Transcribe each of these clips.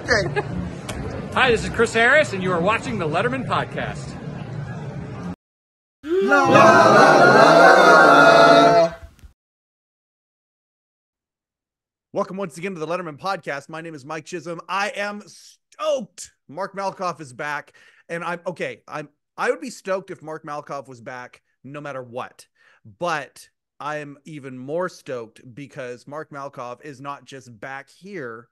Okay. Hi, this is Chris Harris, and you are watching the Letterman Podcast. Welcome once again to the Letterman Podcast. My name is Mike Chisholm. I am stoked. Mark Malkoff is back, and I would be stoked if Mark Malkoff was back no matter what. But I am even more stoked because Mark Malkoff is not just back here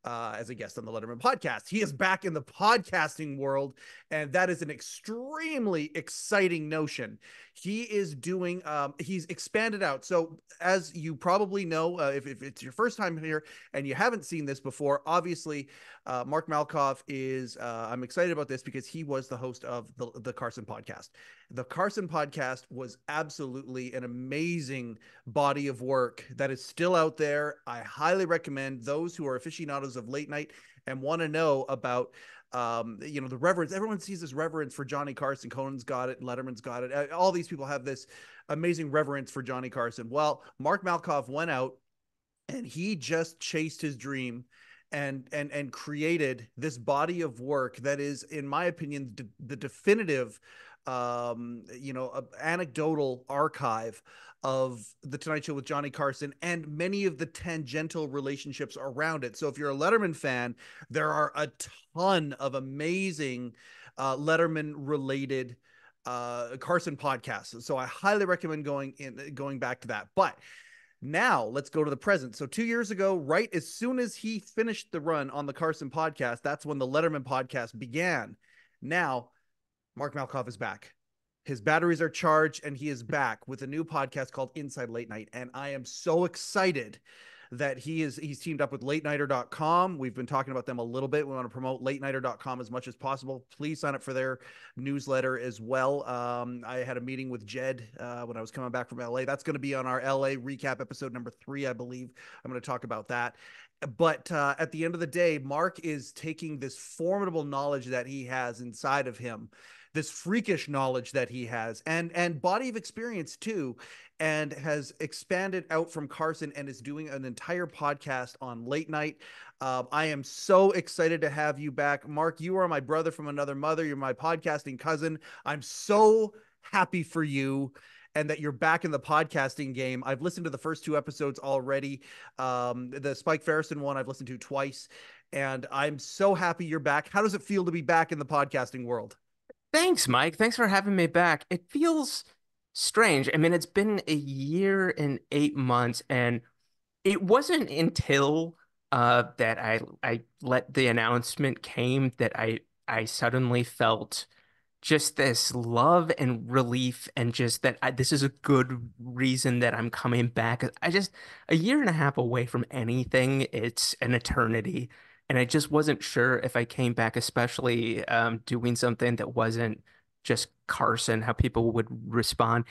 as a guest on the Letterman Podcast. He is back in the podcasting world, and that is an extremely exciting notion. He is doing, he's expanded out. So as you probably know, if it's your first time here and you haven't seen this before, obviously Mark Malkoff is, I'm excited about this because he was the host of the Carson Podcast. The Carson Podcast was absolutely an amazing body of work that is still out there. I highly recommend those who are aficionados of late night and want to know about the reverence. Everyone sees this reverence for Johnny Carson. Conan's got it, and Letterman's got it. All these people have this amazing reverence for Johnny Carson. Well, Mark Malkoff went out and he just chased his dream and created this body of work that is, in my opinion, the definitive anecdotal archive of the Tonight Show with Johnny Carson and many of the tangential relationships around it. So if you're a Letterman fan, there are a ton of amazing Letterman related Carson podcasts. So I highly recommend going back to that. But now let's go to the present. So 2 years ago, right as soon as he finished the run on the Carson Podcast, that's when the Letterman Podcast began. Now Mark Malkoff is back. His batteries are charged and he is back with a new podcast called Inside Late Night. And I am so excited that he's teamed up with latenighter.com. We've been talking about them a little bit. We want to promote latenighter.com as much as possible. Please sign up for their newsletter as well. I had a meeting with Jed when I was coming back from LA. That's going to be on our LA recap episode number 3, I believe. I'm going to talk about that. But at the end of the day, Mark is taking this formidable knowledge that he has inside of him, this freakish knowledge that he has, and body of experience too, and has expanded out from Carson and is doing an entire podcast on late night. I am so excited to have you back. Mark, you are my brother from another mother. You're my podcasting cousin. I'm so happy for you and that you're back in the podcasting game. I've listened to the first 2 episodes already. The Spike Ferrison one I've listened to twice, and I'm so happy you're back. How does it feel to be back in the podcasting world? Thanks, Mike. Thanks for having me back. It feels strange. I mean, it's been a year and 8 months, and it wasn't until that I let the announcement came that I suddenly felt just this love and relief and just that this is a good reason that I'm coming back. A year and a half away from anything, it's an eternity. And I just wasn't sure if I came back, especially doing something that wasn't just Carson, how people would respond.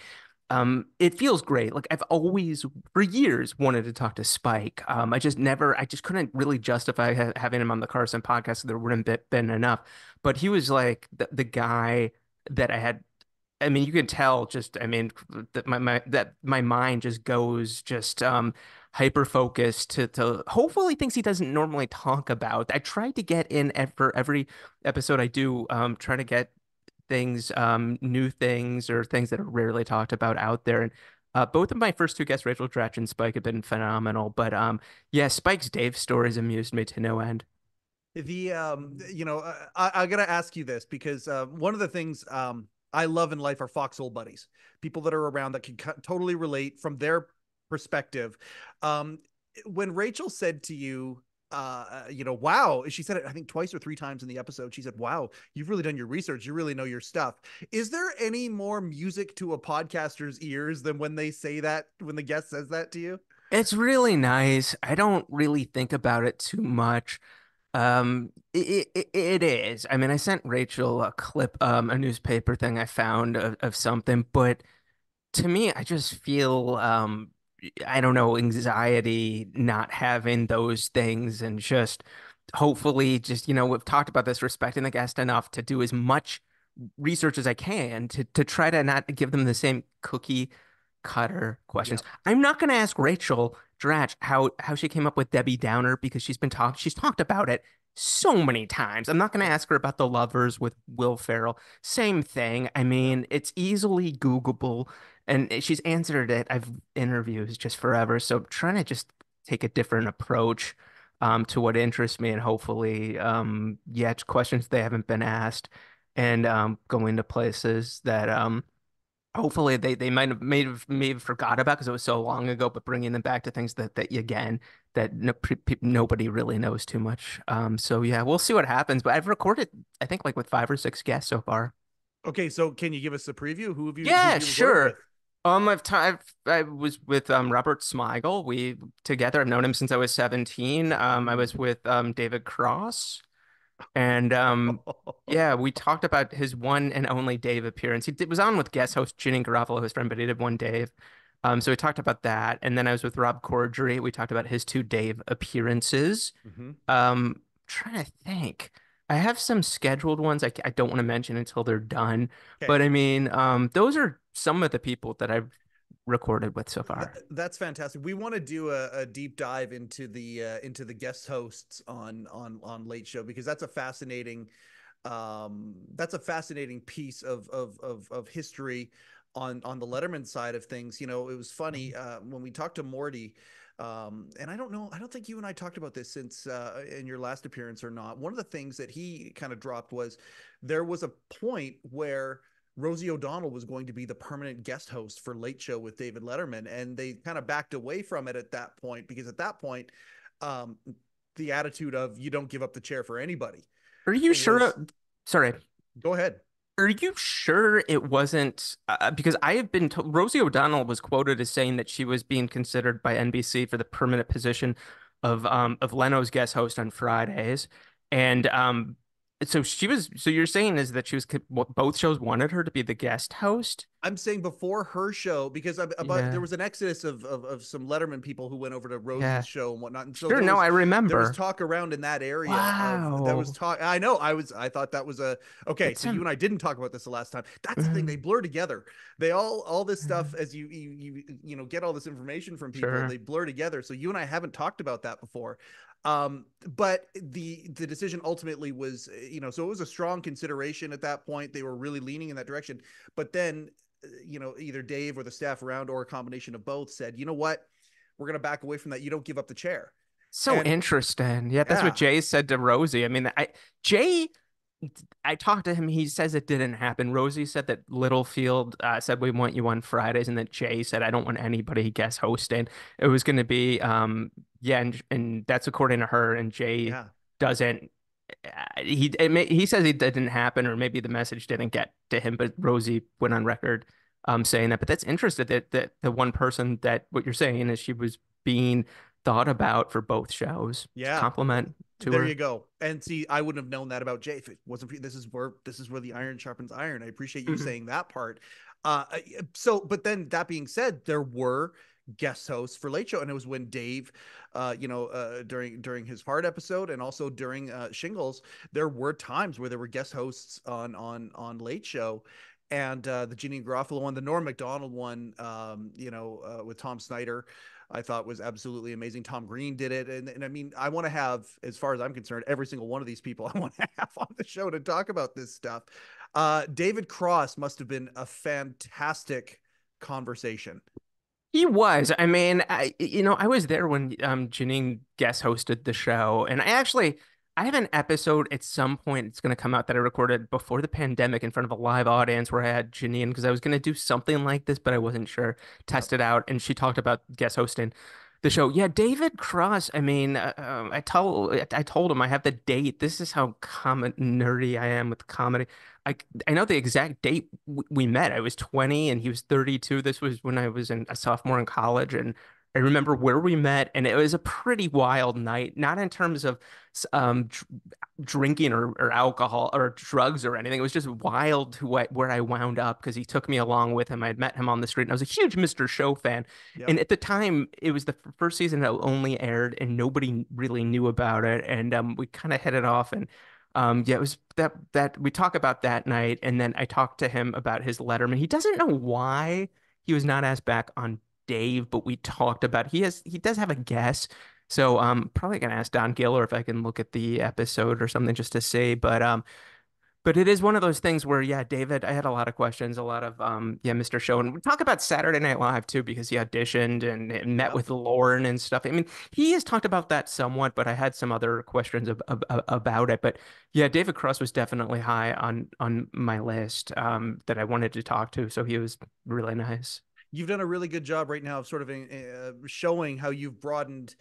It feels great. Like I've always, for years, wanted to talk to Spike. I just couldn't really justify having him on the Carson podcast. So there wouldn't been enough. But he was like the guy that I had. I mean, you can tell just, I mean, that my mind just goes just hyper focused to hopefully things he doesn't normally talk about. I tried to get in for every episode I do, try to get things, new things or things that are rarely talked about out there. And both of my first 2 guests, Rachel Dratch and Spike, have been phenomenal. But yeah, Spike's Dave stories amused me to no end. I gotta ask you this because one of the things I love in life are foxhole buddies, people that are around that can totally relate from their perspective. When Rachel said to you, wow, she said it, I think twice or 3 times in the episode. She said, wow, you've really done your research. You really know your stuff. Is there any more music to a podcaster's ears than when they say that, when the guest says that to you? It's really nice. I don't really think about it too much. It is. I mean, I sent Rachel a clip, a newspaper thing I found of something, but to me, I just feel, I don't know, anxiety not having those things and just hopefully just, we've talked about this, respecting the guest enough to do as much research as I can to try to not give them the same cookie cutter questions. Yeah. I'm not going to ask Rachel Dratch how she came up with Debbie Downer because she's talked about it so many times. I'm not going to ask her about The Lovers with Will Ferrell. Same thing. I Yeah. mean, it's easily Googleable, and she's answered it. I've interviews just forever. So trying to just take a different approach to what interests me, and hopefully, yeah, it's questions they haven't been asked, and going to places that hopefully they may have forgot about because it was so long ago, but bringing them back to things that again that nobody really knows too much. So yeah, we'll see what happens. But I've recorded, I think, like with 5 or 6 guests so far. Okay, so can you give us a preview? Who have Yeah, you recorded with? sure. I was with Robert Smigel. We together. I've known him since I was 17. I was Ooh. with David Cross. And yeah, we talked about his one and only Dave appearance. Was on with guest host Ginny Garofalo, his friend, but he did one Dave. So we talked about that. And then I was with Rob Corddry. We talked about his 2 Dave appearances. Hmm. Trying to think. I have some scheduled ones I don't want to mention until they're done. Okay. But I mean, those are some of the people that I've recorded with so far. That's fantastic. We want to do a deep dive into the guest hosts on Late Show because that's a fascinating piece of history on the Letterman side of things. You know, it was funny when we talked to Morty. And I don't know, I don't think you and I talked about this since in your last appearance or not. One of the things that he kind of dropped was there was a point where Rosie O'Donnell was going to be the permanent guest host for Late Show with David Letterman, and they kind of backed away from it at that point because at that point, um, the attitude of you don't give up the chair for anybody Are you was. sure? Sorry. Go ahead. Are you sure it wasn't because I have been told Rosie O'Donnell was quoted as saying that she was being considered by NBC for the permanent position of Leno's guest host on Fridays, and so you're saying is that both shows wanted her to be the guest host? I'm saying before her show because about there Yeah, was an exodus of some Letterman people who went over to Rosie's yeah, show and whatnot, and so sure. No, I there was remember. talk around in that area of there was Wow, talk. I know I thought that was a okay. that's So you him. and I didn't talk about this the last time. That's the thing, they blur together. They all this stuff as you know get all this information from people, Sure. they blur together. So you and I haven't talked about that before. But the decision ultimately was, you know, so it was a strong consideration at that point. They were really leaning in that direction. But then, you know, either Dave or the staff around or a combination of both said, you know what, we're going to back away from that. You don't give up the chair. So And interesting. Yeah, that's what yeah, Jay said to Rosie. I mean, Jay, I talked to him. He says it didn't happen. Rosie said that Littlefield said we want you on Fridays, and that Jay said I don't want anybody guest hosting. It was going to be yeah, and that's according to her. And Jay yeah, doesn't. He says it didn't happen, or maybe the message didn't get to him. But Rosie went on record saying that. But that's interesting that the one person that what you're saying is she was being thought about for both shows. yeah. Compliment to There you her. go. And see, I wouldn't have known that about Jay if it wasn't this is where the iron sharpens iron. I appreciate you saying that part. Uh, so, but then that being said, there were guest hosts for Late Show, and it was when Dave, during his Hard episode, and also during Shingles, there were times where there were guest hosts on Late Show. And the Jeannie Garofalo one, the Norm Macdonald one, with Tom Snyder, I thought was absolutely amazing. Tom Green did it, and I mean, I want to have, as far as I'm concerned, every single one of these people I want to have on the show to talk about this stuff. David Cross must have been a fantastic conversation. He was. I mean, I was there when Janine guest hosted the show, and I have an episode at some point. It's going to come out that I recorded before the pandemic in front of a live audience where I had Janine because I was going to do something like this, but I wasn't sure. Yep. Test it out, and she talked about guest hosting the show. Yeah, David Cross. I mean, I told him I have the date. This is how nerdy I am with comedy. I know the exact date we met. I was 20 and he was 32. This was when I was a sophomore in college, and I remember where we met, and it was a pretty wild night. Not in terms of dr drinking or alcohol or drugs or anything. It was just wild where I wound up because he took me along with him. I had met him on the street, and I was a huge Mr. Show fan. Yep. And at the time, it was the first season that only aired, and nobody really knew about it. And we kind of hit it off, and yeah, it was that we talk about that night, and then I talked to him about his Letterman. He doesn't know why he was not asked back on Dave, but we talked about he does have a guess. So probably gonna ask Don Giller if I can look at the episode or something just to see. But it is one of those things where, yeah, David, I had a lot of questions, a lot of yeah, Mr. Show. And we talk about Saturday Night Live too, because he auditioned and met Yep. with Lauren and stuff. I mean, he has talked about that somewhat, but I had some other questions about it. But yeah, David Cross was definitely high on my list that I wanted to talk to. So he was really nice. You've done a really good job right now of sort of showing how you've broadened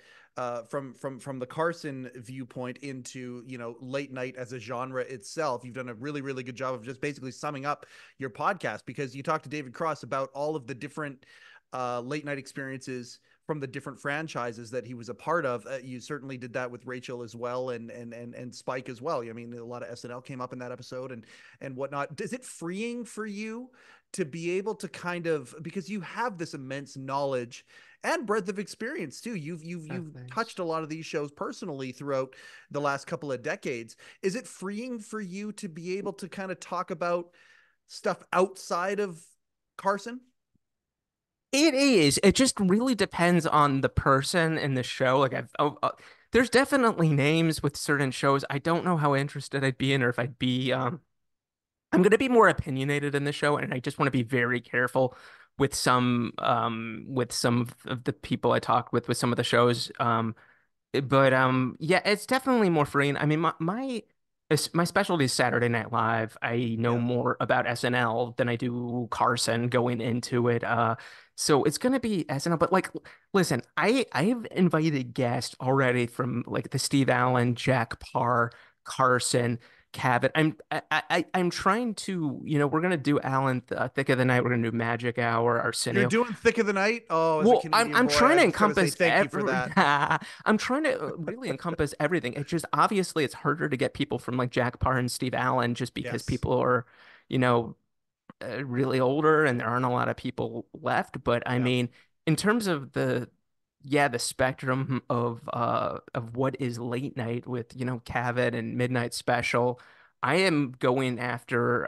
from the Carson viewpoint into, you know, late night as a genre itself. You've done a really really good job of just basically summing up your podcast, because you talked to David Cross about all of the different late night experiences from the different franchises that he was a part of. You certainly did that with Rachel as well, and Spike as well. I mean, a lot of SNL came up in that episode and whatnot. Is it freeing for you to be able to kind of, because you have this immense knowledge and breadth of experience too. Oh, You've thanks. touched a lot of these shows personally throughout the last couple of decades. Is it freeing for you to be able to kind of talk about stuff outside of Carson? It is. It just really depends on the person in the show. There's definitely names with certain shows I don't know how interested I'd be in, or if I'd be. I'm going to be more opinionated in the show, and I just want to be very careful with some of the people I talk with some of the shows. But yeah, it's definitely more freeing. I mean, my specialty is Saturday Night Live. I know Yeah. more about SNL than I do Carson going into it. So it's gonna be SNL. But like, listen, I've invited guests already from like the Steve Allen, Jack Parr, Carson. Cabot. I'm trying to, we're gonna do Alan Thick of the Night. We're gonna do Magic Hour, You're Arsenio. doing Thick of the Night. Oh, as a Well, Canadian I'm boy, trying I to just got to say encompass thank you for every that. I'm trying to really encompass everything. It's just obviously it's harder to get people from like Jack Parr and Steve Allen just because Yes. people are, you know, really older and there aren't a lot of people left. But I Yeah. mean, in terms of the spectrum of what is late night with, Cavett and Midnight Special, I am going after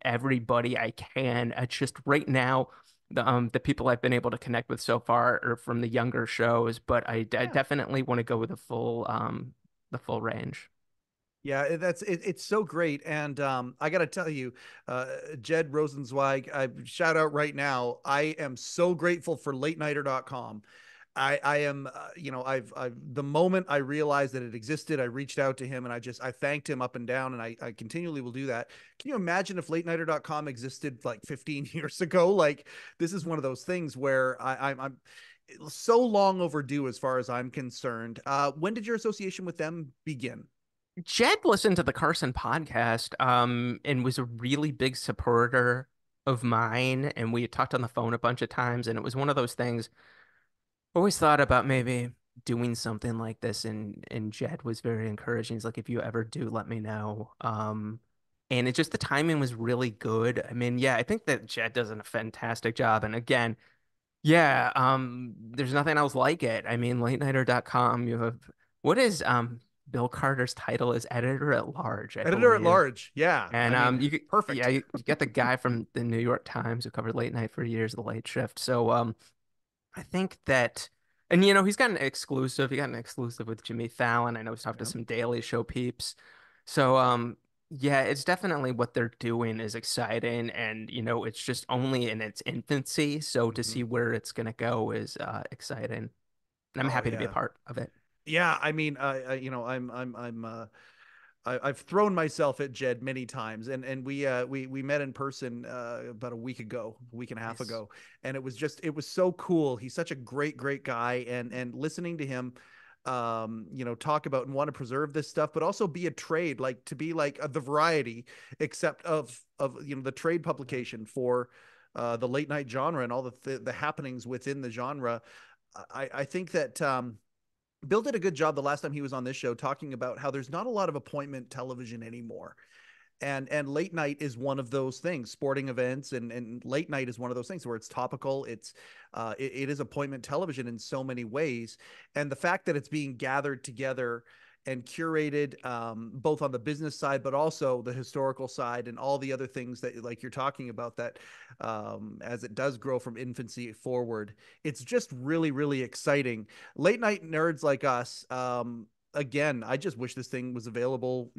everybody I can. It's just right now the people I've been able to connect with so far are from the younger shows, but I Yeah. definitely want to go with the full range. Yeah, it's so great. And I got to tell you, Jed Rosenzweig, I shout out right now. I am so grateful for latenighter.com. I am, I've, the moment I realized that it existed, I reached out to him and I thanked him up and down. And I continually will do that. Can you imagine if latenighter.com existed like 15 years ago? Like, this is one of those things where I'm so long overdue as far as I'm concerned. When did your association with them begin? Jed listened to the Carson podcast, and was a really big supporter of mine. And we had talked on the phone a bunch of times, and it was one of those things. Always thought about maybe doing something like this, and Jed was very encouraging. He's like, if you ever do, let me know. And it just the timing was really good. I mean, yeah, I think that Jed does a fantastic job. And again, yeah, there's nothing else like it. I mean, latenighter.com, you have what is Bill Carter's title is editor at large, I Editor at believe. large. Yeah. And I mean, yeah, perfect. you get the guy from the New York Times who covered late night for years, the late shift. So I think that, and he's got an exclusive. He got an exclusive with Jimmy Fallon. I know he's talked to Yeah. some Daily Show peeps. So, yeah, it's definitely what they're doing is exciting, and it's just only in its infancy. So to Hmm. see where it's gonna go is exciting, and I'm Oh happy to be a yeah. part of it. Yeah. I mean, I've thrown myself at Jed many times, and we met in person about a week and a half Nice. ago, and it was so cool. He's such a great guy, and listening to him, talk about and want to preserve this stuff, but also be a trade, like to be like the variety, except of the trade publication for the late night genre and all the happenings within the genre. I think that Bill did a good job the last time he was on this show talking about how there's not a lot of appointment television anymore. And late night is one of those things. Sporting events and late night is one of those things where it's topical. It is appointment television in so many ways. And the fact that it's being gathered together and curated, both on the business side, but also the historical side and all the other things that like you're talking about that, as it does grow from infancy forward, it's just really, really exciting. Late night nerds like us, again, I just wish this thing was available,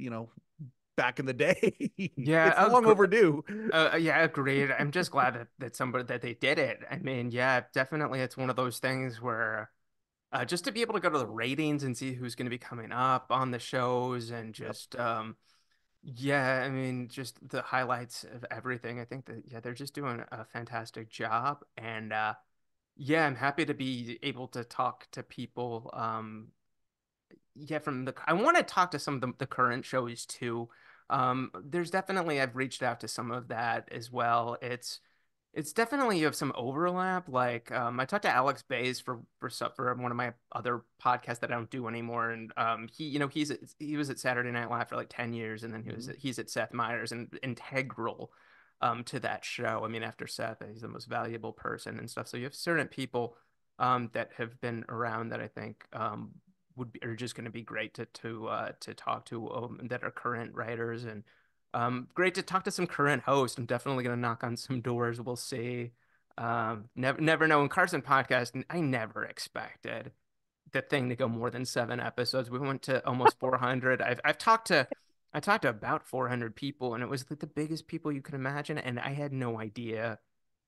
back in the day. It's Yeah, long overdue. yeah, agreed. I'm just glad that somebody that they did it. I mean, yeah, definitely, it's one of those things where just to be able to go to the ratings and see who's going to be coming up on the shows and Yep. just yeah, I mean, just the highlights of everything. I think that yeah, they're just doing a fantastic job, and yeah, I'm happy to be able to talk to people. Yeah, from the I want to talk to some of the current shows too. There's definitely I've reached out to some of that as well. It's definitely you have some overlap. Like I talked to Alex Bays for one of my other podcasts that I don't do anymore, and he was at Saturday Night Live for like 10 years, and then Mhm. he's at Seth Meyers and integral to that show. I mean, after Seth, he's the most valuable person and stuff. So you have certain people that have been around that I think are just going to be great to talk to that are current writers and great to talk to some current hosts. I'm definitely going to knock on some doors. We'll see. Never know. In Carson podcast, I never expected the thing to go more than 7 episodes. We went to almost 400. I talked to about 400 people, and it was like the biggest people you could imagine. And I had no idea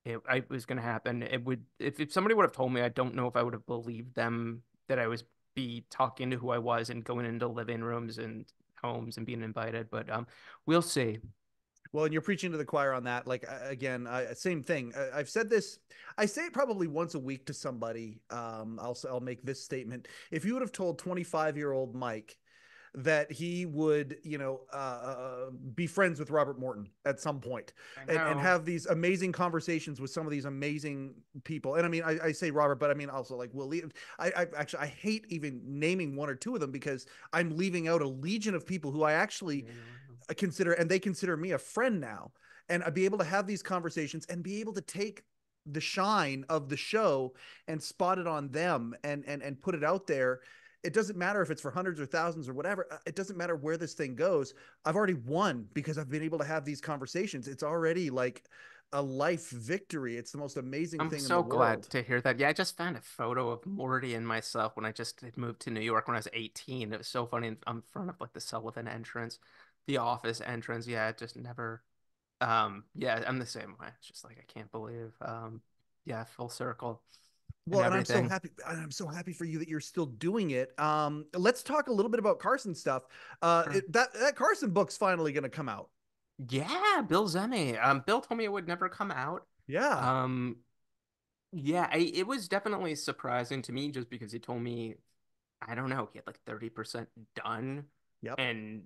it was going to happen. It would if somebody would have told me, I don't know if I would have believed them that I was be talking to who I was and going into living rooms and homes and being invited. But we'll see. Well, and you're preaching to the choir on that. Like, again, same thing. I've said this. I say it probably once a week to somebody. I'll make this statement. If you would have told 25-year-old Mike that he would, be friends with Robert Morton at some point, I and know. have these amazing conversations with some of these amazing people. And I mean, I say Robert, but I mean also like Will. I actually I hate even naming one or two of them because I'm leaving out a legion of people who I actually consider, and they consider me a friend now. And I'd be able to have these conversations and be able to take the shine of the show and spot it on them, and put it out there. It doesn't matter if it's for hundreds or thousands or whatever. It doesn't matter where this thing goes. I've already won because I've been able to have these conversations. It's already like a life victory. It's the most amazing I'm thing in the so glad world. to hear that. Yeah, I just found a photo of Morty and myself when I just had moved to New York when I was 18. It was so funny. I'm in front of like the Sullivan entrance, the office entrance. Yeah, it just never. Yeah, I'm the same way. It's just like I can't believe. Yeah, full circle and Well, and I'm so everything. happy. I'm so happy for you that you're still doing it. Let's talk a little bit about Carson stuff. Sure. That Carson book's finally going to come out. Yeah, Bill Zemi. Bill told me it would never come out. Yeah. Um, yeah, it was definitely surprising to me just because he told me I don't know, he had like 30% done. Yep. And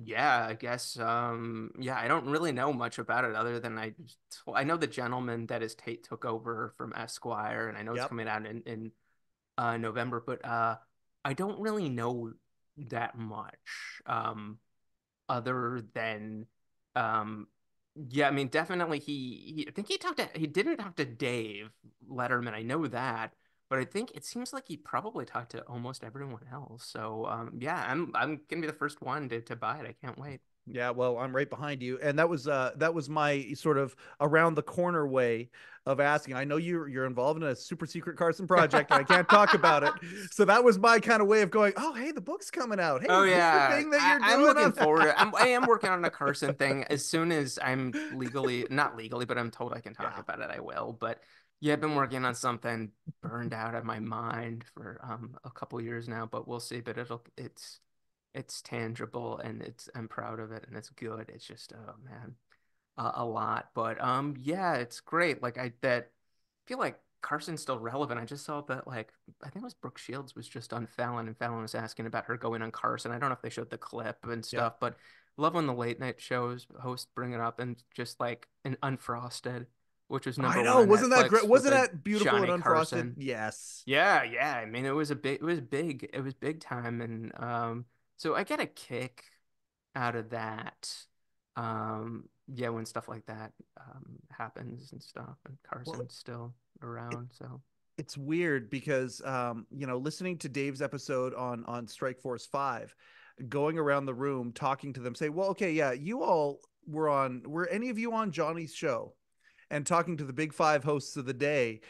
yeah, I guess yeah, I don't really know much about it other than I know the gentleman that his Tate took over from Esquire, and I know it's Yep. coming out in November, but I don't really know that much. Other than yeah, I mean definitely I think he didn't talk to Dave Letterman. I know that, but I think it seems like he probably talked to almost everyone else. So yeah, I'm gonna be the first one to buy it. I can't wait. Yeah, well, I'm right behind you, and that was my sort of around the corner way of asking. I know you're involved in a super secret Carson project, and I can't talk about it, so that was my kind of way of going. Oh, hey, the book's coming out. Hey, Oh is this the yeah, thing that you're I'm doing? looking forward to. I am working on a Carson thing. As soon as I'm legally, not legally, but I'm told I can talk Yeah. about it, I will. But yeah, I've been working on something burned out of my mind for a couple years now. But we'll see. But it's tangible and I'm proud of it and it's good. It's just oh man, a lot. But yeah, it's great. Like I that feel like Carson's still relevant. I just saw that like I think it was Brooke Shields was just on Fallon and Fallon was asking about her going on Carson. I don't know if they showed the clip and Yep. stuff, but love when the late night shows host bring it up and just like an Unfrosted, which was I number one know. on Wasn't that great? Netflix with Wasn't a that beautiful and Johnny unfrosted? Carson. Yes. Yeah, yeah. I mean, it was big time, and so I get a kick out of that. Yeah, when stuff like that happens and stuff, and Well, Carson's still it, around, so. It's weird because listening to Dave's episode on Strike Force 5, going around the room talking to them, say, well, okay, yeah, you all were any of you on Johnny's show? And talking to the big five hosts of the day,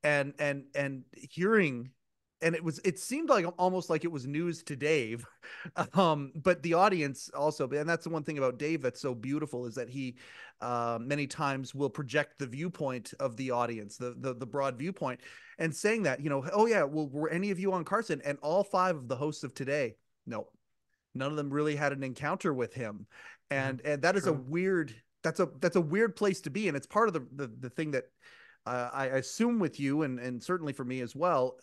and hearing, and it seemed like almost like it was news to Dave. But the audience also, and that's the one thing about Dave that's so beautiful, is that he many times will project the viewpoint of the audience, the broad viewpoint, and saying that, oh yeah, well, were any of you on Carson? And all five of the hosts of today, no, none of them really had an encounter with him. Yeah, And that is a true. weird, that's a weird place to be. And it's part of the thing that I assume with you, and certainly for me as well,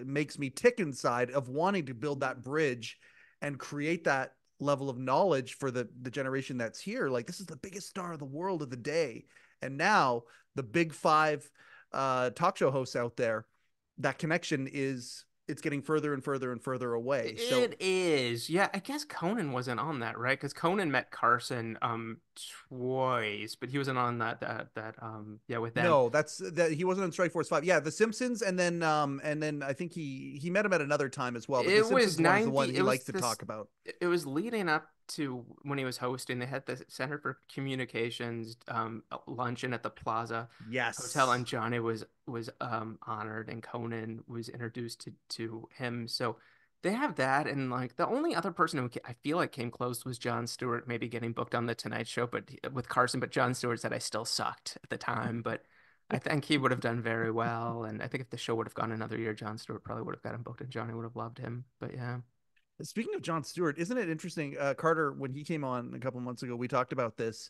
makes me tick inside of wanting to build that bridge and create that level of knowledge for the generation that's here. Like, this is the biggest star of the world of the day. And now the big five talk show hosts out there, that connection is, it's getting further and further and further away. So It is. Yeah, I guess Conan wasn't on that, right? Because Conan met Carson twice, but he wasn't on that yeah, with them. no, that's that he wasn't on Strike Force 5. Yeah, The Simpsons, and then I think he met him at another time as well, but The It was Simpsons one is the one 90, he likes to talk about. it was leading up to when he was hosting. They had the Center for Communications luncheon at the Plaza Hotel, and Yes. Johnny was honored, and Conan was introduced to him. So they have that, and like the only other person who I feel like came close was Jon Stewart, maybe getting booked on the Tonight Show, but with Carson. But Jon Stewart said I still sucked at the time, but I think he would have done very well. And I think if the show would have gone another year, Jon Stewart probably would have got him booked, and Johnny would have loved him. But yeah. Speaking of Jon Stewart, isn't it interesting? Carter, when he came on a couple months ago, we talked about this.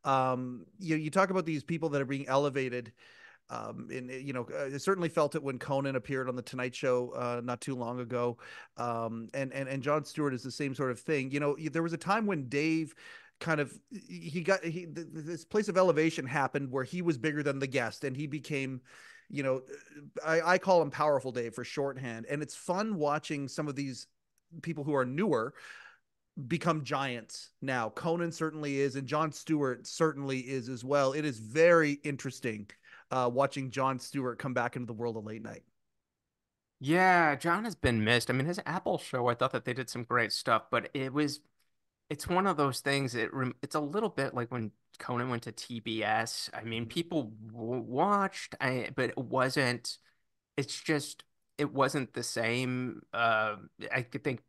You talk about these people that are being elevated. And I certainly felt it when Conan appeared on the Tonight Show not too long ago. And Jon Stewart is the same sort of thing. There was a time when Dave kind of this place of elevation happened where he was bigger than the guest, and he became, you know, I call him Powerful Dave for shorthand. And it's fun watching some of these people who are newer become giants now. Conan certainly is, and Jon Stewart certainly is as well. It is very interesting watching Jon Stewart come back into the world of late night. Yeah, John has been missed. I mean, his Apple show, I thought that they did some great stuff, but it's one of those things. It's a little bit like when Conan went to TBS. I mean, Mhm. people watched, but it wasn't, it's just, it wasn't the same. I could think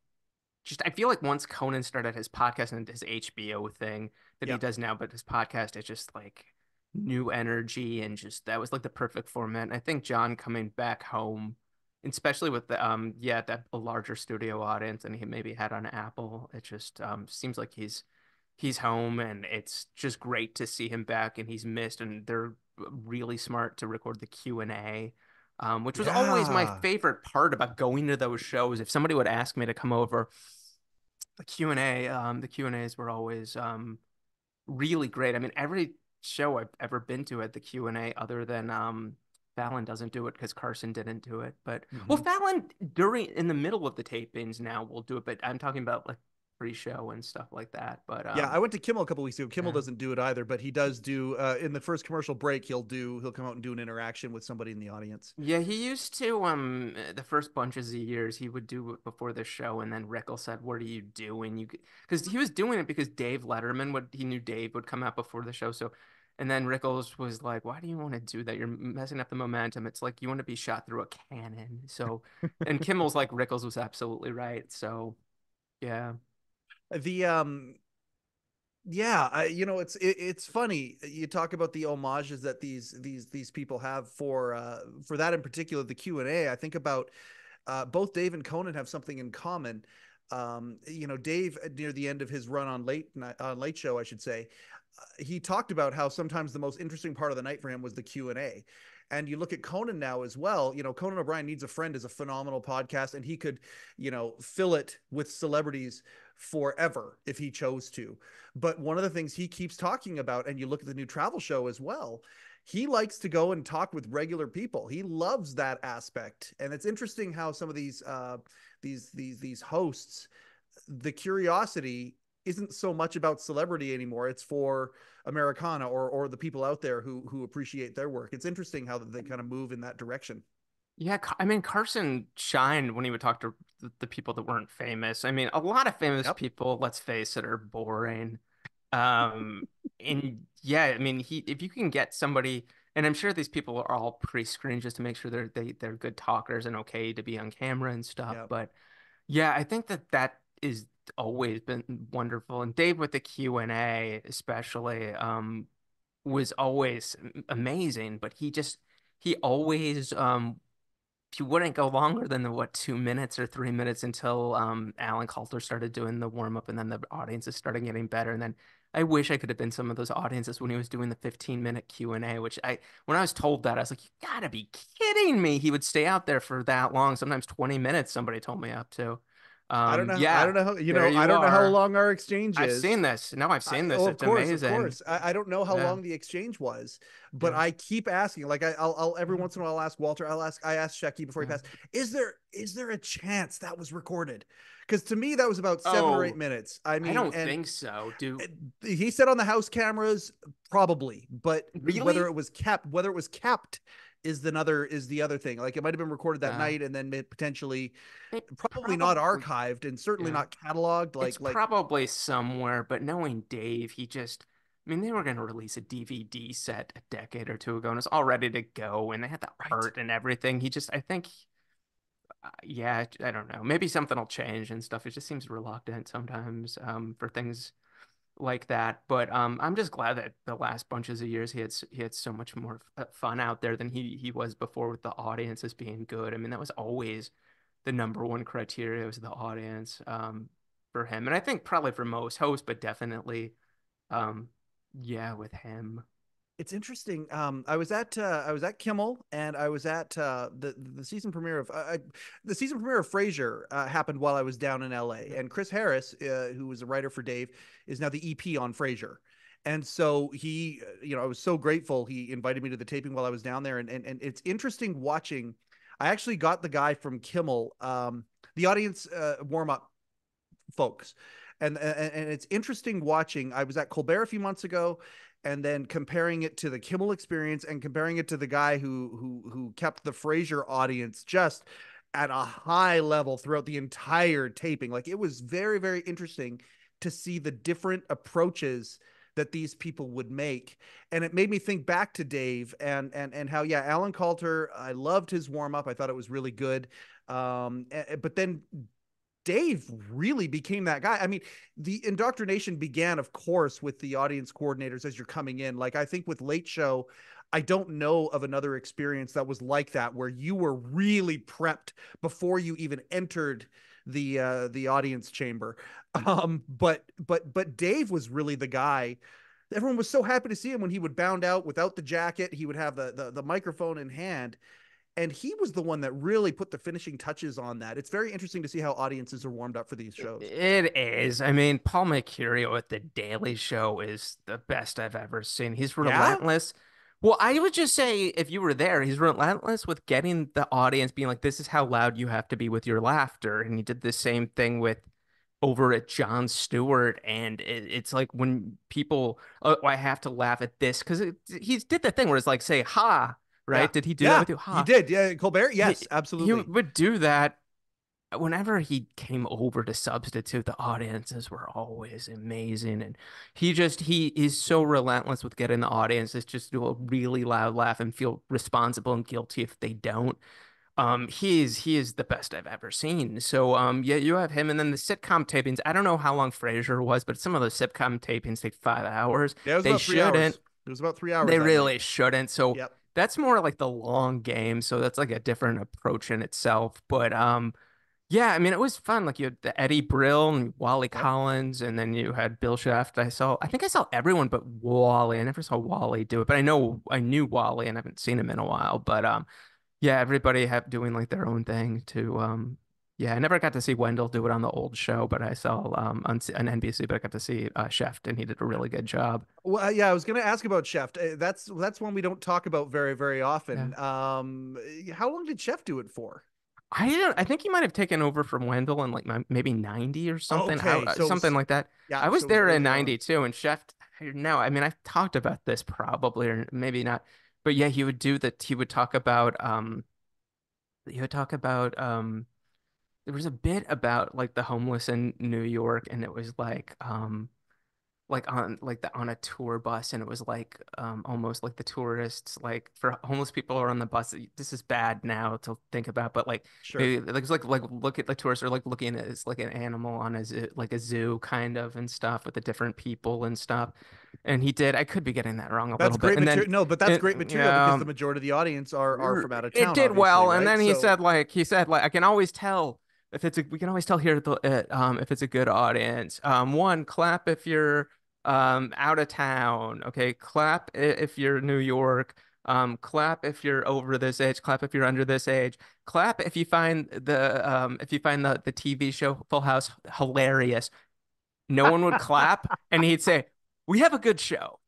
just I feel like once Conan started his podcast and his HBO thing that he Yeah. does now, but his podcast is just like new energy and just that was like the perfect format. And I think John coming back home, especially with the yeah, that a larger studio audience and he maybe had on Apple, it just seems like he's home and it's just great to see him back and he's missed and they're really smart to record the Q&A. Which was always my Yeah. favorite part about going to those shows. If somebody would ask me to come over, the Q&As were always really great. I mean, every show I've ever been to had the Q&A other than Fallon doesn't do it because Carson didn't do it. But well, Mhm. Fallon during in the middle of the tapings now will do it, but I'm talking about like pre-show and stuff like that. But Yeah, I went to Kimmel a couple weeks ago. Kimmel yeah. doesn't do it either, but he does do in the first commercial break. He'll come out and do an interaction with somebody in the audience. Yeah, he used to the first bunches of years he would do it before the show and then Rickles said, "What are you doing?" You because he was doing it because Dave Letterman would he knew Dave would come out before the show. So and then Rickles was like, "Why do you want to do that? You're messing up the momentum. It's like you want to be shot through a cannon." So and Kimmel's like Rickles was absolutely right. So yeah. The Yeah, it's funny. You talk about the homages that these people have for that in particular, the Q&A. I think about both Dave and Conan have something in common. Dave, near the end of his run on Late Show, I should say, he talked about how sometimes the most interesting part of the night for him was the Q&A. And you look at Conan now as well. Conan O'Brien Needs a Friend is a phenomenal podcast, and he could, fill it with celebrities forever if he chose to. But one of the things he keeps talking about, and you look at the new travel show as well, he likes to go and talk with regular people. He loves that aspect, and it's interesting how some of these hosts, the curiosity isn't so much about celebrity anymore. It's for Americana or the people out there who appreciate their work. It's interesting how they kind of move in that direction. Yeah, I mean Carson shined when he would talk to the people that weren't famous. I mean, a lot of famous Yep. people, let's face it, are boring. Um, and yeah, I mean, he if you can get somebody, and I'm sure these people are all pre-screened just to make sure they're good talkers and okay to be on camera and stuff. Yep. But yeah, I think that is always been wonderful. And Dave with the Q&A especially was always amazing, but he always he wouldn't go longer than the what 2 minutes or 3 minutes until Alan Coulter started doing the warm up and then the audiences started getting better. And then I wish I could have been some of those audiences when he was doing the 15-minute Q&A, which I when I was told that I was like, you gotta be kidding me. He would stay out there for that long, sometimes 20 minutes, somebody told me up to. I don't know. I Yeah, don't know. there I you don't know how are. long our exchange I've is. seen this. No, I've seen this. Oh, of It's course, of amazing. course. I don't know how Yeah, long the exchange was, but yeah, I keep asking. Like I'll every once in a while I'll ask Walter. I asked Shecky before he yeah. passed. Is there a chance that was recorded? Because to me that was about 7 or 8 Oh, minutes. I I mean, don't and think so, dude. he said on the house cameras probably, but Really? whether it was kept is the other thing. Like it might have been recorded that Uh, night and then potentially it probably not probably, archived and certainly yeah. not cataloged. It's Like probably somewhere, but knowing Dave, I mean, they were going to release a DVD set a decade or two ago and it's all ready to go and they had the right. art and everything. I think, yeah, I don't know. Maybe something will change and stuff. It just seems reluctant sometimes for things like that. But I'm just glad that the last bunches of years he had so much more fun out there than he was before with the audiences being good. I mean, that was always the number one criteria was the audience for him, and I think probably for most hosts, but definitely um, yeah, with him. It's interesting. I was at Kimmel, and I was at the season premiere of the season premiere of Frasier happened while I was down in L.A. And Chris Harris, who was a writer for Dave, is now the EP on Frasier. And so I was so grateful he invited me to the taping while I was down there. And it's interesting watching. I actually got the guy from Kimmel, the audience warm up folks. And it's interesting watching. I was at Colbert a few months ago, and then comparing it to the Kimmel experience and comparing it to the guy who kept the Frasier audience just at a high level throughout the entire taping. Like it was very interesting to see the different approaches that these people would make, and it made me think back to Dave and how Alan Coulter. I loved his warm up. I thought it was really good. But then Dave really became that guy. I mean, the indoctrination began, of course, with the audience coordinators as you're coming in. Like, I think with Late Show, I don't know of another experience that was like that, where you were really prepped before you even entered the audience chamber. But Dave was really the guy. Everyone was so happy to see him when he would bound out without the jacket. He would have the microphone in hand, and he was the one that really put the finishing touches on that. It's very interesting to see how audiences are warmed up for these shows. It is. I mean, Paul Mercurio at The Daily Show is the best I've ever seen. He's Yeah, relentless. Well, I would just say if you were there, he's relentless with getting the audience being like, this is how loud you have to be with your laughter. And he did the same thing with over at Jon Stewart. And it's like when people, oh, I have to laugh at this because he did the thing where it's like, say, ha, yeah, right? Did he do that yeah. with you? He Ha. did. Yeah, Colbert. He, Yes, he absolutely. would do that whenever he came over to substitute, the audiences were always amazing. And he is so relentless with getting the audiences just do a really loud laugh and feel responsible and guilty if they don't. He is the best I've ever seen. So yeah, you have him and then the sitcom tapings. I don't know how long Frasier was, but some of those sitcom tapings take 5 hours. Yeah, it was They about 3 hours. shouldn't. It was about 3 hours They that night. really shouldn't. So Yep, that's more like the long game. So that's like a different approach in itself. But yeah, I mean, it was fun. Like you had the Eddie Brill and Wally yep. Collins, and then you had Bill Shaft. I think I saw everyone but Wally. I never saw Wally do it, but I knew Wally and I haven't seen him in a while. But yeah, everybody have doing like their own thing too. Yeah, I never got to see Wendell do it on the old show, but I saw on NBC, but I got to see Shaft and he did a really good job. Well, yeah, I was going to ask about Chef. That's one we don't talk about very Yeah. often. How long did Chef do it for? I think he might have taken over from Wendell in like maybe 90 or something. Okay, so it Something was, like that. yeah, I was so it was there in early on. 92 and Chef no, I mean I've talked about this probably or maybe not. But yeah, he would talk about you talk about there was a bit about like the homeless in New York, and it was like on like the on a tour bus, and it was like almost like the tourists, like for homeless people who are on the bus. This is bad now to think about, but like Sure. maybe like it's like look at the tourists, or like looking at it as like an animal on a zoo, like a zoo kind of, and stuff with the different people and stuff. And he did, I could be getting that wrong a That's little bit, great and then material. No, but that's it great material because yeah, the majority of the audience are from out of it town, did obviously, well. And right? then So he said like I can always tell if it's a we can always tell here at if it's a good audience. One, clap if you're out of town. Okay, clap if you're New York. Clap if you're over this age. Clap if you're under this age. Clap if you find the TV show Full House hilarious. No one would clap, and he'd say, "We have a good show."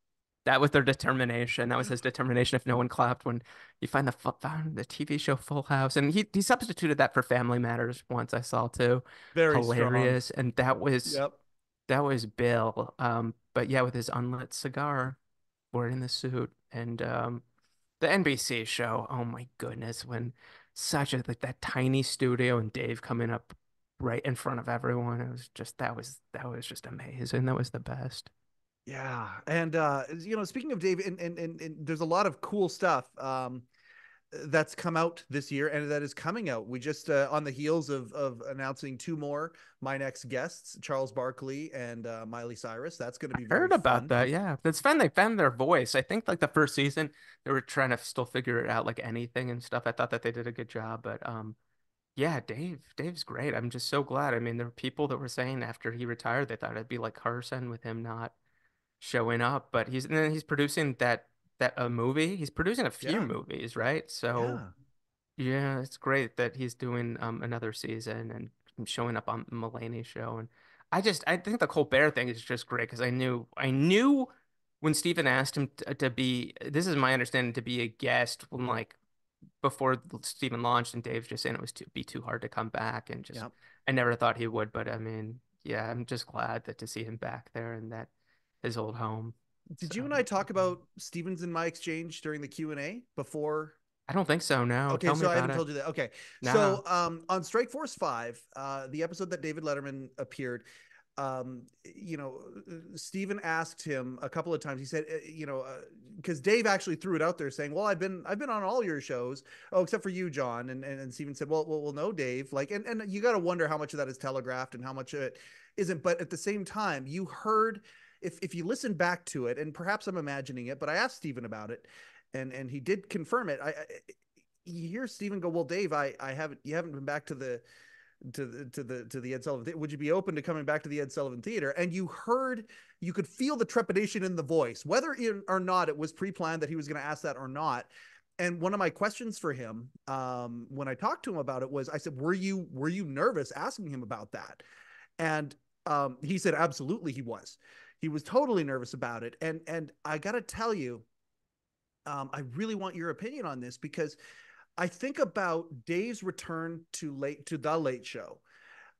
That was their determination. That was his determination. If no one clapped when you found the TV show Full House, and he substituted that for Family Matters once I saw too, very strong. hilarious. And Yep. that was Bill. But yeah, with his unlit cigar, wearing the suit, and the NBC show. Oh my goodness, when such a like that tiny studio and Dave coming up right in front of everyone, it was just that was just amazing. That was the best. Yeah. And speaking of Dave, and there's a lot of cool stuff that's come out this year and that is coming out. We just on the heels of announcing two more My Next Guests, Charles Barkley and Miley Cyrus. That's going to be very Heard about fun. that. Yeah. It's fun. They found their voice. I think like the first season, they were trying to still figure it out, like anything and stuff. I thought that they did a good job, but yeah, Dave's great. I'm just so glad. I mean, there were people that were saying after he retired, they thought it'd be like Carson with him not showing up, but he's and then he's producing that a movie. He's producing a few Yeah. movies, right? So Yeah. yeah, it's great that he's doing another season and showing up on Mulaney's show. And I think the Colbert thing is just great because I knew when Steven asked him to be, this is my understanding, to be a guest when like before Steven launched, and Dave's just saying it was too hard to come back, and just Yeah. I never thought he would, but I mean yeah, I'm just glad that to see him back there and that his old home. Did So you and I talk about Stevens and my exchange during the Q&A before? I don't think so. No, Okay, tell me so I about haven't it. told you that. Okay, No. so on Strike Force 5, the episode that David Letterman appeared, Steven asked him a couple of times. He said, because Dave actually threw it out there saying, "Well, I've been on all your shows, oh, except for you, John." And Steven said, "Well, no, Dave. Like, and you got to wonder how much of that is telegraphed and how much of it isn't. But at the same time, you heard." If you listen back to it, and perhaps I'm imagining it, but I asked Steven about it, and he did confirm it. You hear Steven go, "Well, Dave, I haven't you haven't been back to the Ed Sullivan. Would you be open to coming back to the Ed Sullivan Theater?" And you could feel the trepidation in the voice, whether or not it was pre-planned that he was going to ask that or not. And one of my questions for him, when I talked to him about it, was I said, "Were you nervous asking him about that?" And he said, "Absolutely, he was. He was totally nervous about it." And I got to tell you, I really want your opinion on this because I think about Dave's return to the Late Show,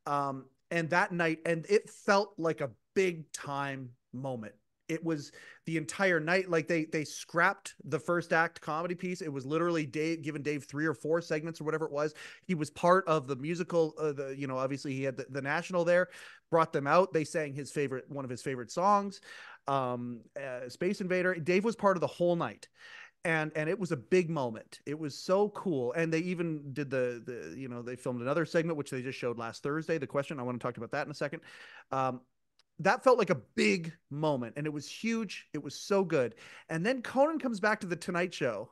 and that night, and it felt like a big time moment. It was the entire night. Like they scrapped the first act comedy piece. It was literally Dave giving Dave 3 or 4 segments or whatever it was. He was part of the musical. Obviously he had the National there, brought them out. They sang one of his favorite songs, Space Invader. Dave was part of the whole night, and it was a big moment. It was so cool. And they even did they filmed another segment which they just showed last Thursday, the question. I want to talk about that in a second. um that felt like a big moment, and it was huge. It was so good. And then Conan comes back to the Tonight Show,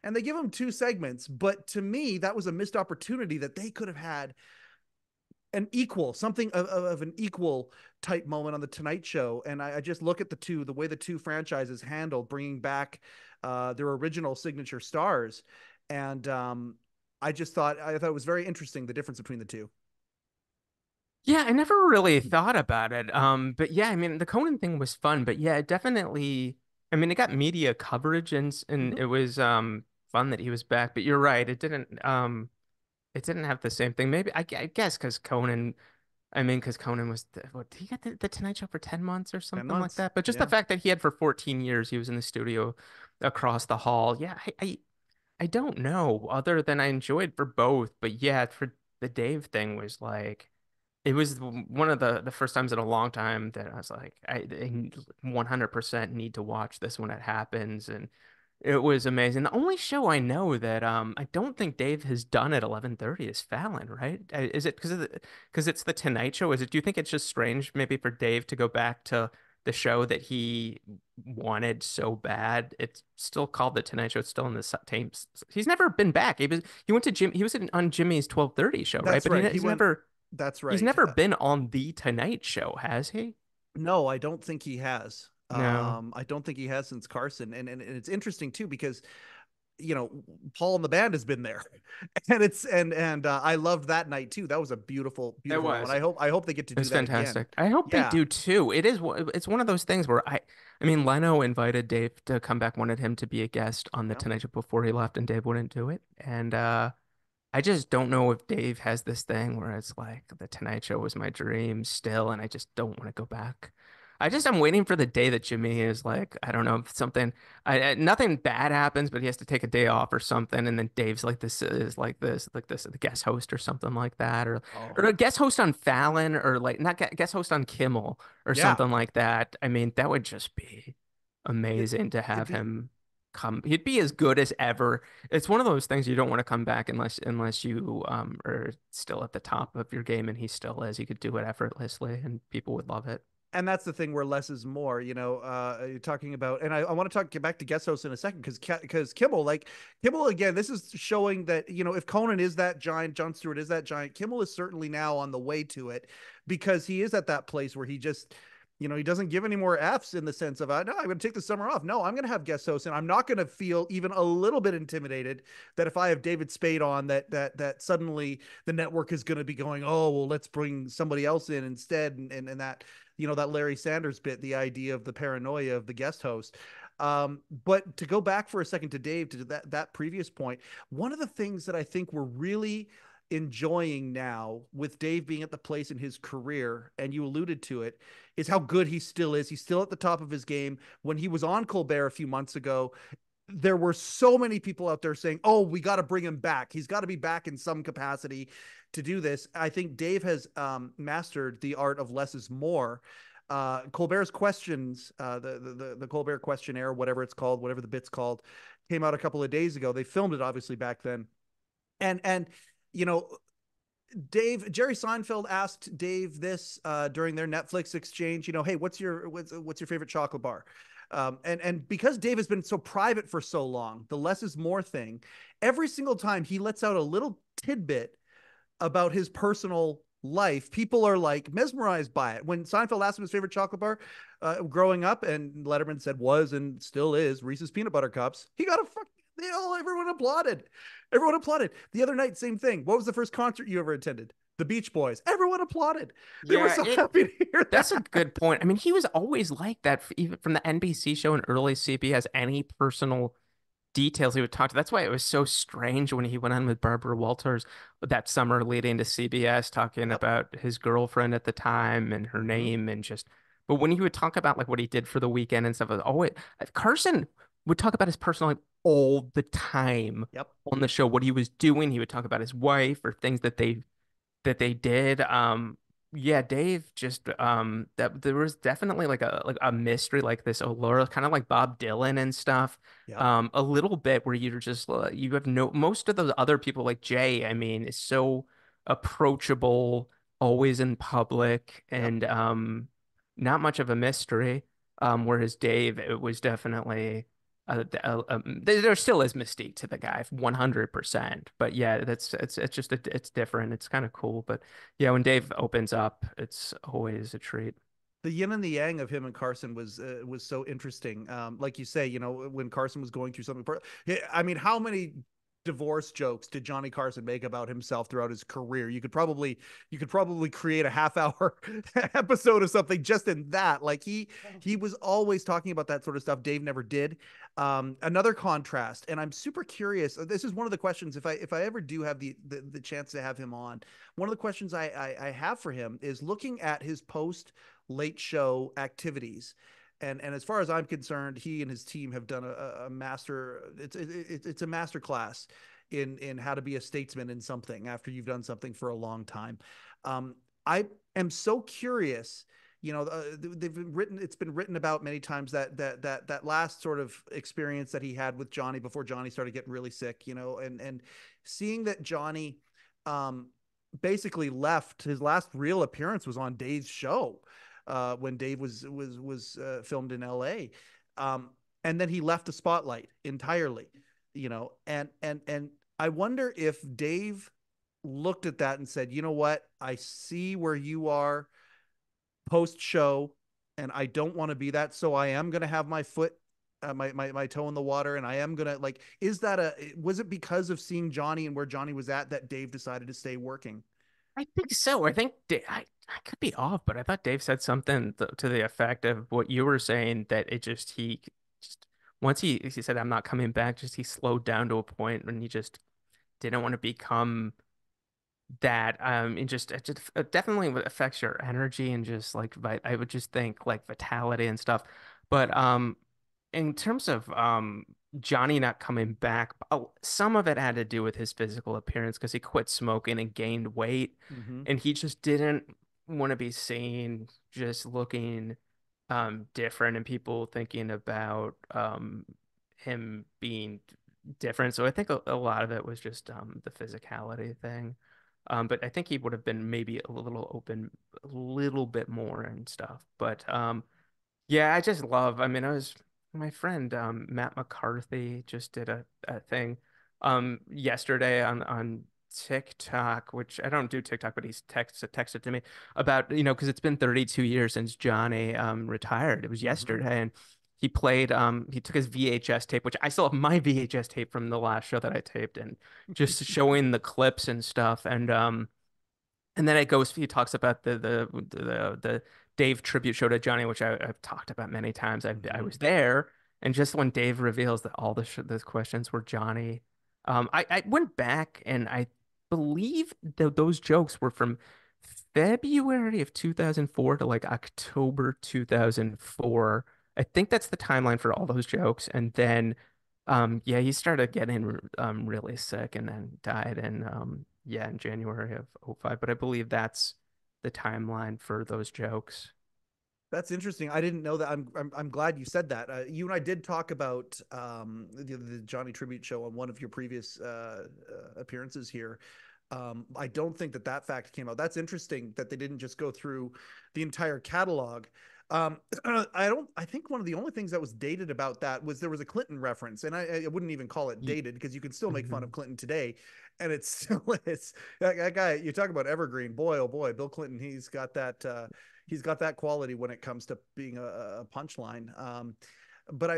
and they give him 2 segments, but to me that was a missed opportunity that they could have had an equal something of an equal type moment on the Tonight Show. And I just look at the way the two franchises handled bringing back their original signature stars, and I thought it was very interesting, the difference between the two. Yeah, I never really thought about it. But yeah, I mean, the Conan thing was fun, but yeah, it definitely, I mean, it got media coverage, and Mm-hmm. it was fun that he was back, but you're right, it didn't have the same thing. Maybe I guess because Conan, I mean, because Conan was he got the Tonight Show for 10 months or 10 something like months. that. But just the Yeah. fact that he had for 14 years, he was in the studio across the hall. Yeah, I don't know, other than I enjoyed for both. But yeah, for the Dave thing was like it was one of the first times in a long time that I was like, I 100% need to watch this when it happens, and it was amazing. The only show I know that I don't think Dave has done at 11:30 is Fallon, right? Is it because it's the Tonight Show? Is it? Do you think it's just strange maybe for Dave to go back to the show that he wanted so bad? It's still called the Tonight Show. It's still in the same. He's never been back. He went to Jim. He was on Jimmy's 12:30 show, right? That's But right. He he's went. never. That's He's right. never been on the Tonight Show, has he? No, I don't think he has. No. I don't think he has since Carson, and it's interesting too because Paul and the band has been there, and it's and I loved that night too. That was a beautiful, It beautiful moment. was. I hope they get to It do was that again. fantastic. I hope they Yeah, do too. It's one of those things where I mean, Leno invited Dave to come back, wanted him to be a guest on the yeah. Tonight Show before he left, and Dave wouldn't do it. And I just don't know if Dave has this thing where it's like the Tonight Show was my dream still, and I just don't want to go back. I'm waiting for the day that Jimmy is like, I don't know, if something, nothing bad happens, but he has to take a day off or something, and then Dave's like like this, the guest host or something like that, or Oh, a guest host on Fallon, or like not guest host on Kimmel or yeah. something like that. I mean, that would just be It, amazing to it'd have be him come. He'd be as good as ever. It's one of those things you don't want to come back unless you are still at the top of your game, and he still is. You could do it effortlessly, and people would love it. and that's the thing where less is more. You're talking about, and I want to get back to guest hosts in a second because Kimmel, like Kimmel again, this is showing that if Conan is that giant, Jon Stewart is that giant, Kimmel is certainly now on the way to it because he is at that place where he just. He doesn't give any more F's in the sense of, no, I'm going to take the summer off. No, I'm going to have guest hosts, and I'm not going to feel even a little bit intimidated that if I have David Spade on, that suddenly the network is going to be going, oh, well, let's bring somebody else in instead, and that that Larry Sanders bit, the idea of the paranoia of the guest host. But to go back for a second to Dave, to that previous point, one of the things that I think we're really enjoying now with Dave being at the place in his career, and you alluded to it, is how good he still is. He's still at the top of his game. When he was on Colbert a few months ago, there were so many people out there saying, "Oh, we got to bring him back. He's got to be back in some capacity to do this." I think Dave has mastered the art of less is more. Colbert's questions, the Colbert questionnaire, whatever it's called, whatever the bit's called, came out a couple of days ago. They filmed it obviously back then, and you know Jerry Seinfeld asked Dave this during their Netflix exchange. Hey, what's your favorite chocolate bar? And because Dave has been so private for so long, the less is more thing. Every single time he lets out a little tidbit about his personal life, people are like mesmerized by it. When Seinfeld asked him his favorite chocolate bar growing up, and Letterman said was and still is Reese's peanut butter cups, he got a fuck. Everyone applauded. Everyone applauded. The other night, same thing. What was the first concert you ever attended? The Beach Boys. Everyone applauded. They were Yeah, so happy to hear that's a that. good point. I mean, he was always like that, even from the NBC show and early CBS. Any personal details he would talk to. That's why it was so strange when he went on with Barbara Walters that summer leading to CBS, talking Yep. about his girlfriend at the time and her Mm-hmm. name and just. But when he would talk about like what he did for the weekend and stuff, it was always Carson would talk about his personal life all the time Yep. on the show, what he was doing. He would talk about his wife or things that they did. Yeah, Dave just that there was definitely like a mystery like this allure, kind of like Bob Dylan and stuff. Yep. A little bit where you're just you have no most of those other people like Jay, I mean, is so approachable, always in public, Yep. and not much of a mystery. Whereas Dave, it was definitely there still is mystique to the guy, 100%. But yeah, it's just it's different. It's kind of cool. But yeah, when Dave opens up, it's always a treat. The yin and the yang of him and Carson was so interesting. Like you say, when Carson was going through something. I mean, how many divorce jokes did Johnny Carson make about himself throughout his career? You could probably create a half hour episode of something just in that. Like he was always talking about that sort of stuff. Dave never did. Another contrast, and I'm super curious. This is one of the questions. If I ever do have the chance to have him on, one of the questions I have for him is looking at his post late show activities. And as far as I'm concerned, he and his team have done a master. It's a master class in how to be a statesman in something after you've done something for a long time. I am so curious. They've been written. It's been written about many times that last sort of experience that he had with Johnny before Johnny started getting really sick. And seeing that Johnny um, basically left. His last real appearance was on Dave's show when Dave was filmed in L.A. Um, and then he left the spotlight entirely. And I wonder if Dave looked at that and said, "You know what? I see where you are post show, and I don't want to be that. So I am going to have my foot." My toe in the water, and I am gonna like. Is that was it because of seeing Johnny and where Johnny was at that Dave decided to stay working? I think so. I think I could be off, but I thought Dave said something to the effect of what you were saying, that it just he just once he said I'm not coming back, just he slowed down to a point when he just didn't want to become that. It definitely affects your energy and just like I would just think like vitality and stuff. But in terms of Johnny not coming back, oh, some of it had to do with his physical appearance because he quit smoking and gained weight, Mm-hmm. and he just didn't want to be seen just looking different and people thinking about him being different. So I think a lot of it was just the physicality thing. But I think he would have been maybe a little open, a little bit more and stuff. But yeah, I just love. I mean, I was my friend Matt McCarthy just did a thing yesterday on TikTok, which I don't do TikTok, but he's texted to me about, because it's been 32 years since Johnny retired. It was Mm-hmm. yesterday, and he took his VHS tape, which I still have my VHS tape from the last show that I taped, and just showing the clips and stuff. And then he talks about the Dave tribute show to Johnny, which I've talked about many times. I Mm-hmm. was there, and just when Dave reveals that all those questions were Johnny, I went back and I believe that those jokes were from February of 2004 to like October 2004. I think that's the timeline for all those jokes. And then, yeah, he started getting really sick and then died in January of '05. But I believe that's the timeline for those jokes. That's interesting. I didn't know that. I'm glad you said that. You and I did talk about the Johnny tribute show on one of your previous appearances here. I don't think that fact came out. That's interesting that they didn't just go through the entire catalog. I don't. I think one of the only things that was dated about that was there was a Clinton reference, and I wouldn't even call it Ye- dated because you can still make fun of Mhm. Clinton today, and it's still it's that guy. You talk about evergreen. Boy, oh boy, Bill Clinton. He's got that quality when it comes to being a punchline.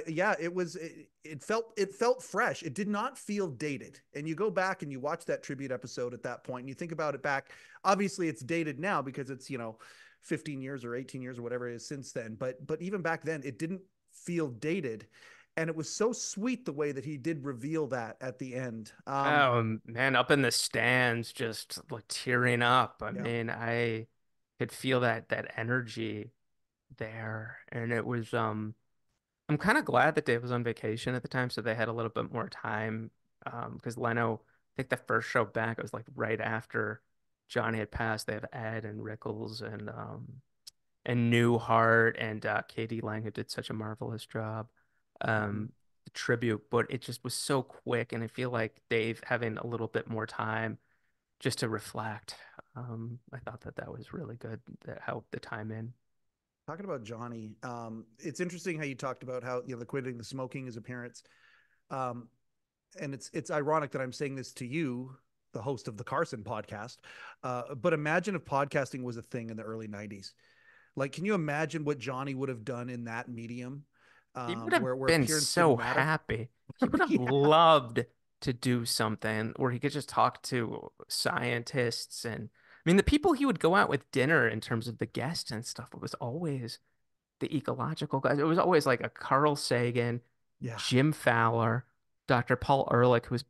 Yeah, it felt fresh. It did not feel dated. And you go back and you watch that tribute episode at that point, and you think about it back. Obviously, it's dated now because it's 15 years or 18 years or whatever it is since then. But even back then, it didn't feel dated, and it was so sweet the way that he did reveal that at the end. Oh man, up in the stands, just like tearing up. I Yeah. mean, I could feel that energy there, and it was I'm kind of glad that Dave was on vacation at the time, so they had a little bit more time. Because Leno, I think the first show back, it was like right after Johnny had passed. They have Ed and Rickles and Newhart and Katie Lang, who did such a marvelous job. Mm-hmm. The tribute, but it just was so quick, and I feel like Dave having a little bit more time just to reflect. I thought that was really good. That helped the time in. Talking about Johnny, it's interesting how you talked about how the quitting the smoking his appearance. Um, and it's ironic that I'm saying this to you, the host of the Carson podcast. But imagine if podcasting was a thing in the early '90s. Like, can you imagine what Johnny would have done in that medium, He would have where been appearance didn't so matter? happy. He would have Yeah, loved to do something where he could just talk to scientists and I mean the people he would go out with dinner in terms of the guests and stuff. It was always the ecological guys. It was always like a Carl Sagan, yeah. Jim Fowler, Dr. Paul Ehrlich, who was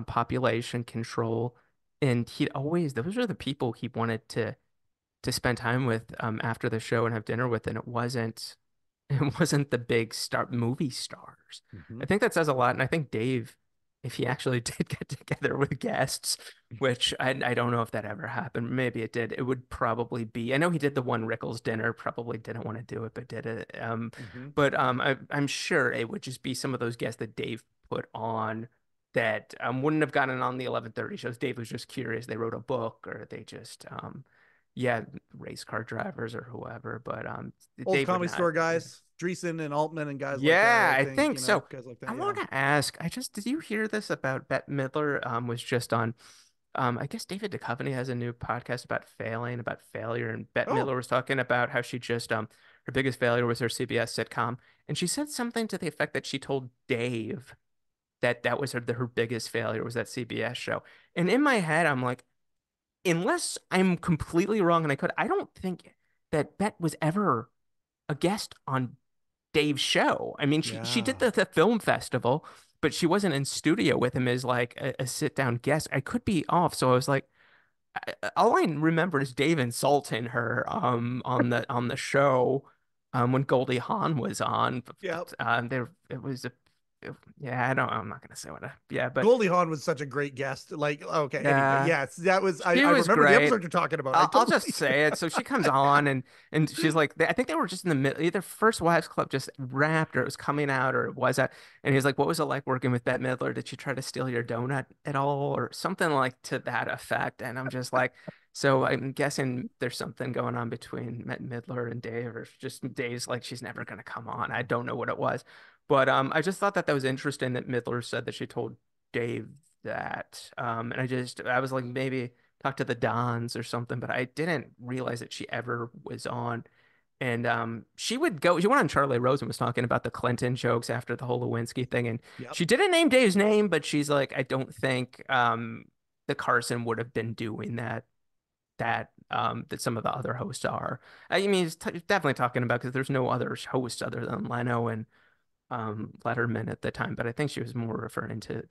population control, and he'd always those are the people he wanted to spend time with after the show and have dinner with, and it wasn't. It wasn't the big star movie stars. Mm-hmm. I think that says a lot. And I think Dave, if he actually did get together with guests, which I don't know if that ever happened. Maybe it did. It would probably be. I know he did the one Rickles dinner, probably didn't want to do it, but did it. Mm-hmm. I'm sure it would just be some of those guests that Dave put on that wouldn't have gotten on the 11:30 shows. Dave was just curious. They wrote a book or they just yeah, race car drivers or whoever, but Old Dave would Comedy not. Store guys, Dreesen and Altman and guys like that. Yeah, I I think, think so. guys like I that. Yeah. want to ask, did you hear this about Bette Midler was just on I guess David Duchovny has a new podcast about failing, about failure, and Bette Oh, Midler was talking about how she just her biggest failure was her CBS sitcom, and she said something to the effect that she told Dave that that was her biggest failure was that CBS show. And in my head, I'm like, unless I'm completely wrong, and I don't think that Bette was ever a guest on Dave's show. I mean, she did yeah. the film festival, but she wasn't in studio with him as like a sit down guest. I could be off, so I was like, all I remember is Dave insulting her on the show when Goldie Hawn was on. Yep. There it was a yeah, I don't I'm not gonna say what yeah, but Goldie Hawn was such a great guest. Like, okay, anyway, yeah, yes, that was. she I was remember the great. episode you're talking about. I I'll just totally. say it. So she comes on and she's like, I think they were just in the middle, either First Wives Club just wrapped or it was coming out or it was that. And he's like, what was it like working with Bette Midler? Did she try to steal your donut at all or something like to that effect? And I'm just like, so I'm guessing there's something going on between Bette Midler and Dave, or just Dave's like she's never gonna come on. I don't know what it was, but I just thought that that was interesting that Midler said that she told Dave that. And I was like maybe talk to the Dons or something, but I didn't realize that she ever was on. And she went on Charlie Rose and was talking about the Clinton jokes after the whole Lewinsky thing. And Yep. she didn't name Dave's name, but she's like, I don't think the Carson would have been doing that some of the other hosts are. I mean, he's definitely talking about because there's no other hosts other than Leno and Letterman at the time, but I think she was more referring to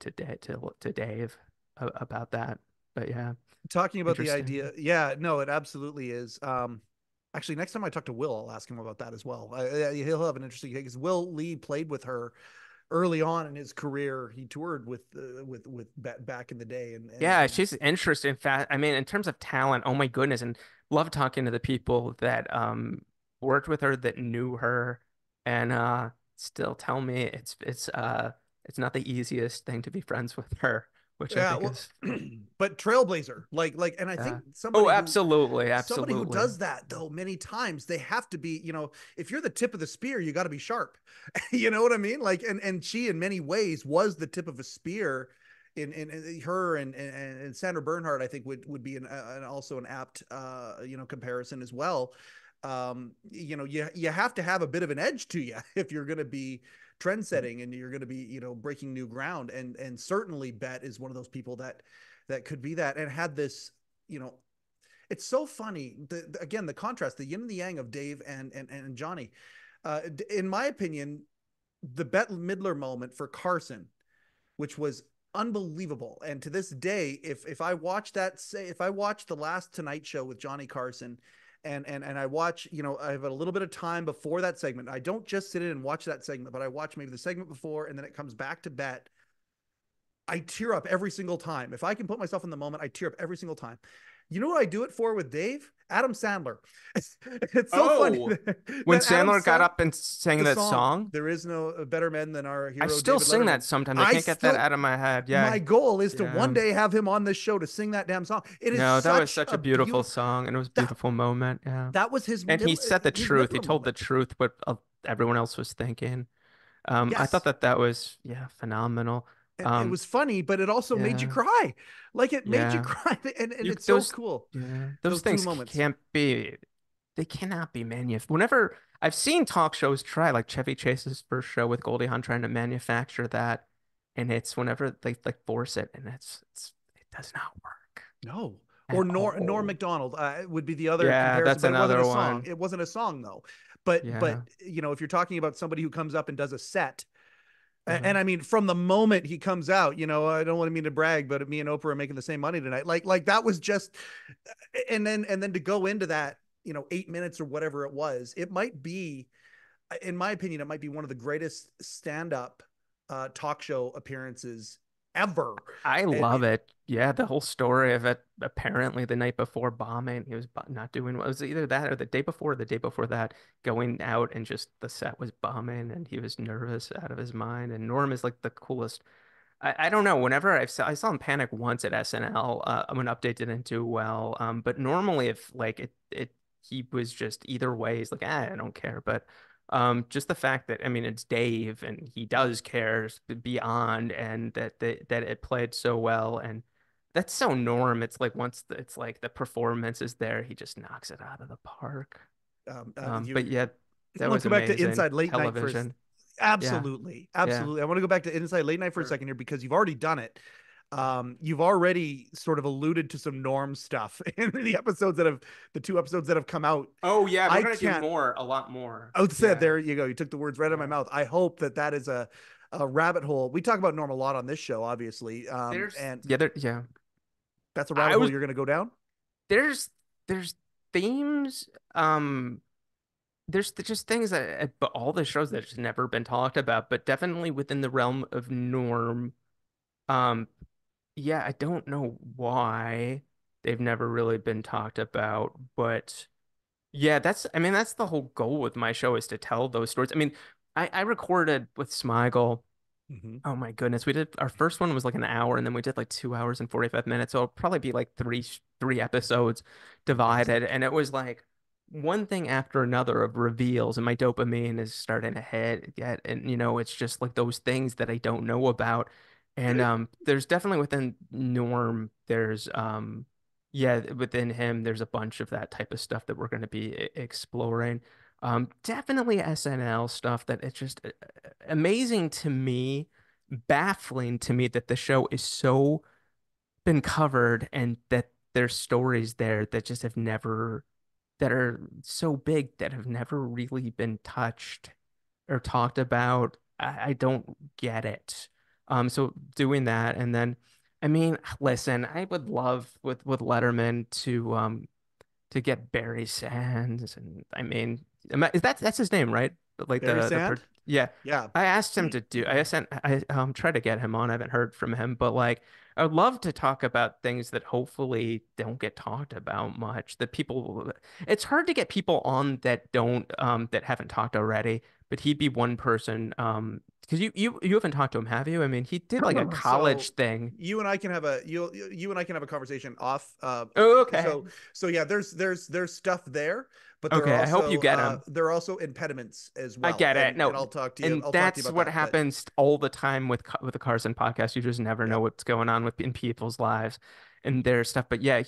Dave about that. But yeah, Talking about the interesting. idea, yeah, no, it absolutely is. Actually, next time I talk to Will, I'll ask him about that as well. He'll have an interesting thing because Will Lee played with her early on in his career. He toured with back in the day, Yeah, and she's interesting. Fast. I mean, in terms of talent, oh my goodness, and love talking to the people that worked with her that knew her, and still tell me it's not the easiest thing to be friends with her, which I yeah, think well, is but trailblazer, and I think uh oh, absolutely, somebody who absolutely. does that though many times they have to be, if you're the tip of the spear, you got to be sharp. You know what I mean? Like, and she in many ways was the tip of a spear. In her and Sandra Bernhard, I think would be also an apt comparison as well. You have to have a bit of an edge to you if you're going to be trend setting and you're going to be breaking new ground, and certainly Bet is one of those people that could be that and had this you know it's so funny again the contrast, the yin and the yang of Dave and Johnny. In my opinion, the Bette Midler moment for Carson, which was unbelievable, and to this day, if I watch that, say if I watch the last Tonight Show with Johnny Carson, and I watch, I have a little bit of time before that segment. I don't just sit in and watch that segment, but I watch maybe the segment before, and then it comes back to Bet. I tear up every single time. If I can put myself in the moment, I tear up every single time. You know what I do it for with Dave? Adam Sandler. It's so funny Oh, when that Adam Sandler got Sandler, up and sang the that song, song, there is no better men than our I hero still David sing Letterman. that sometimes. I I can't get that still out of my head. Yeah, My goal is to one yeah. day have him on this show to sing that damn song. It is No, that was such such a a beautiful beautiful song, and it was a that beautiful moment. Yeah. that was his And he middle said the his truth. He Midler told the moment. truth what everyone else was thinking. I thought Yes. that that was yeah phenomenal. And it Um, was funny, but it also made you yeah, you like it made you yeah. cry, and You it's so those cool. yeah those Those two things moments. can't be. They cannot be manuf. Whenever I've seen talk shows try, like Chevy Chase's first show with Goldie Hawn trying to manufacture that, and it's whenever they like force it, and it does not work No. Or at Norm all. Macdonald would be the other Yeah, comparison, that's but it wasn't a another song. one. It wasn't a song though. But Yeah. if you're talking about somebody who comes up and does a set, Uh-huh. and I mean from the moment he comes out, I don't want to mean to brag, but me and Oprah are making the same money tonight. Like that was just, and then to go into that, 8 minutes or whatever it was, it might be in my opinion, it might be one of the greatest stand-up talk show appearances ever. I And love it. Yeah, the whole story of it. Apparently, the night before bombing, he was not doing well. It was either that or the day before that, going out and just the set was bombing and he was nervous out of his mind. And Norm is like the coolest. I don't know. Whenever I saw him panic once at SNL, when Update didn't do well. But normally, if like he was just either way, he's like, I don't care. But just the fact that I mean, it's Dave and he yeah, does care beyond, and that it played so well, and that's so Norm. It's like it's like the performance is there, he just knocks it out of the park. But you yeah, that let's was go back to amazing Inside Late Night for television. Yeah, absolutely, yeah. absolutely. I want to go back to Inside Late Night for a Sure. second here because you've already done it. You've already sort of alluded to some Norm stuff in the 2 episodes that have come out. Oh yeah, we're I gonna do can't more, a lot more. outsaid. Yeah, There you go. You took the words right out of my yeah. mouth. I hope that that is a rabbit hole. We talk about Norm a lot on this show, obviously, There's and yeah, yeah. that's a rabbit I hole was you're going to go down. there's there's themes. There's just things that but all the shows that just never been talked about, but definitely within the realm of Norm. Um, yeah, I don't know why they've never really been talked about, but yeah, I mean, that's the whole goal with my show is to tell those stories. I mean, I recorded with Smigel. Mm-hmm. Oh my goodness. We did our first one was like an hour and then we did like 2 hours and 45 minutes. So it'll probably be like three episodes Amazing. divided. And it was like one thing after another of reveals and my dopamine is starting to hit yet. And it's just like those things that I don't know about. And there's definitely within Norm, there's yeah, within him, there's a bunch of that type of stuff that we're going to be exploring. Definitely SNL stuff that it's just amazing to me, baffling to me that the show is so been covered and that there's stories there that just have never, that are so big that have never really been touched or talked about. I don't get it. So doing that and then, I mean, listen, I would love with Letterman to get Barry Sands, and I mean, is that's his name, right? Like Barry the Sand. yeah. Yeah. I asked him to do. I tried to get him on. I haven't heard from him, but like I would love to talk about things that hopefully don't get talked about much. That people, it's hard to get people on that don't that haven't talked already. But he'd be one person. Because you haven't talked to him, have you? I mean, he did like a So college thing. you and I can have a conversation off. Oh, okay. So yeah, there's stuff there, but Okay. I hope you get him. there are also impediments as I well, get it. and No, and I'll talk to you that's about what that. But happens all the time with the Carson podcast. You just never know yep. what's going on in people's lives and their stuff. But yeah,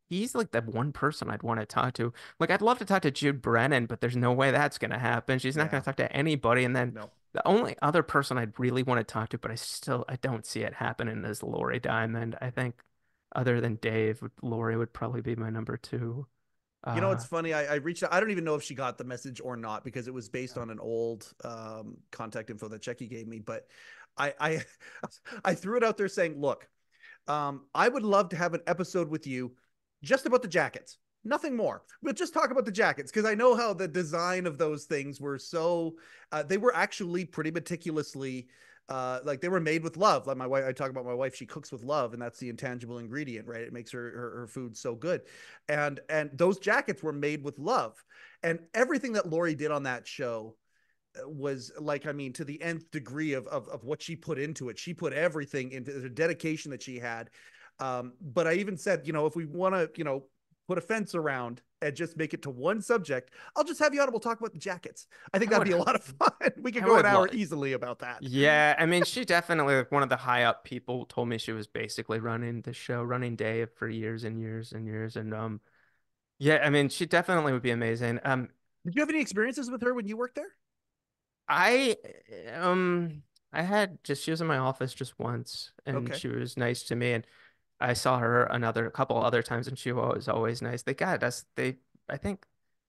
he's like the one person I'd want to talk to. Like I'd love to talk to Jude Brennan, but there's no way that's gonna happen. She's not gonna Yeah. talk to anybody. And then No. the only other person I'd really want to talk to, but I don't see it happening is Lori Diamond. I think other than Dave, Lori would probably be my number two. You know, it's Uh, funny. I reached out. I don't even know if she got the message or not because it was based on an old contact info that Checky gave me. But I I threw it out there saying, look, I would love to have an episode with you just about the jackets. Nothing more. We'll just talk about the jackets because I know how the design of those things were so. They were actually pretty meticulously. Like they were made with love. Like my wife, I talk about my wife. She cooks with love, and that's the intangible ingredient, right? It makes her food so good. And those jackets were made with love, and everything that Lori did on that show was like, I mean, to the nth degree of what she put into it. She put everything into the dedication that she had. But I even said, if we want to, put a fence around and just make it to one subject, I'll just have you on and we'll talk about the jackets. I think I that'd would be a lot of fun. We could I go an would hour love. easily about that. Yeah, I mean, she definitely like one of the high up people told me she was basically running the show, running Dave for years and years and years. And yeah, I mean, she definitely would be amazing. Did you have any experiences with her when you worked there? I um I had just she was in my office just once and Okay. she was nice to me and I saw her a couple other times and she was always nice. They got us I think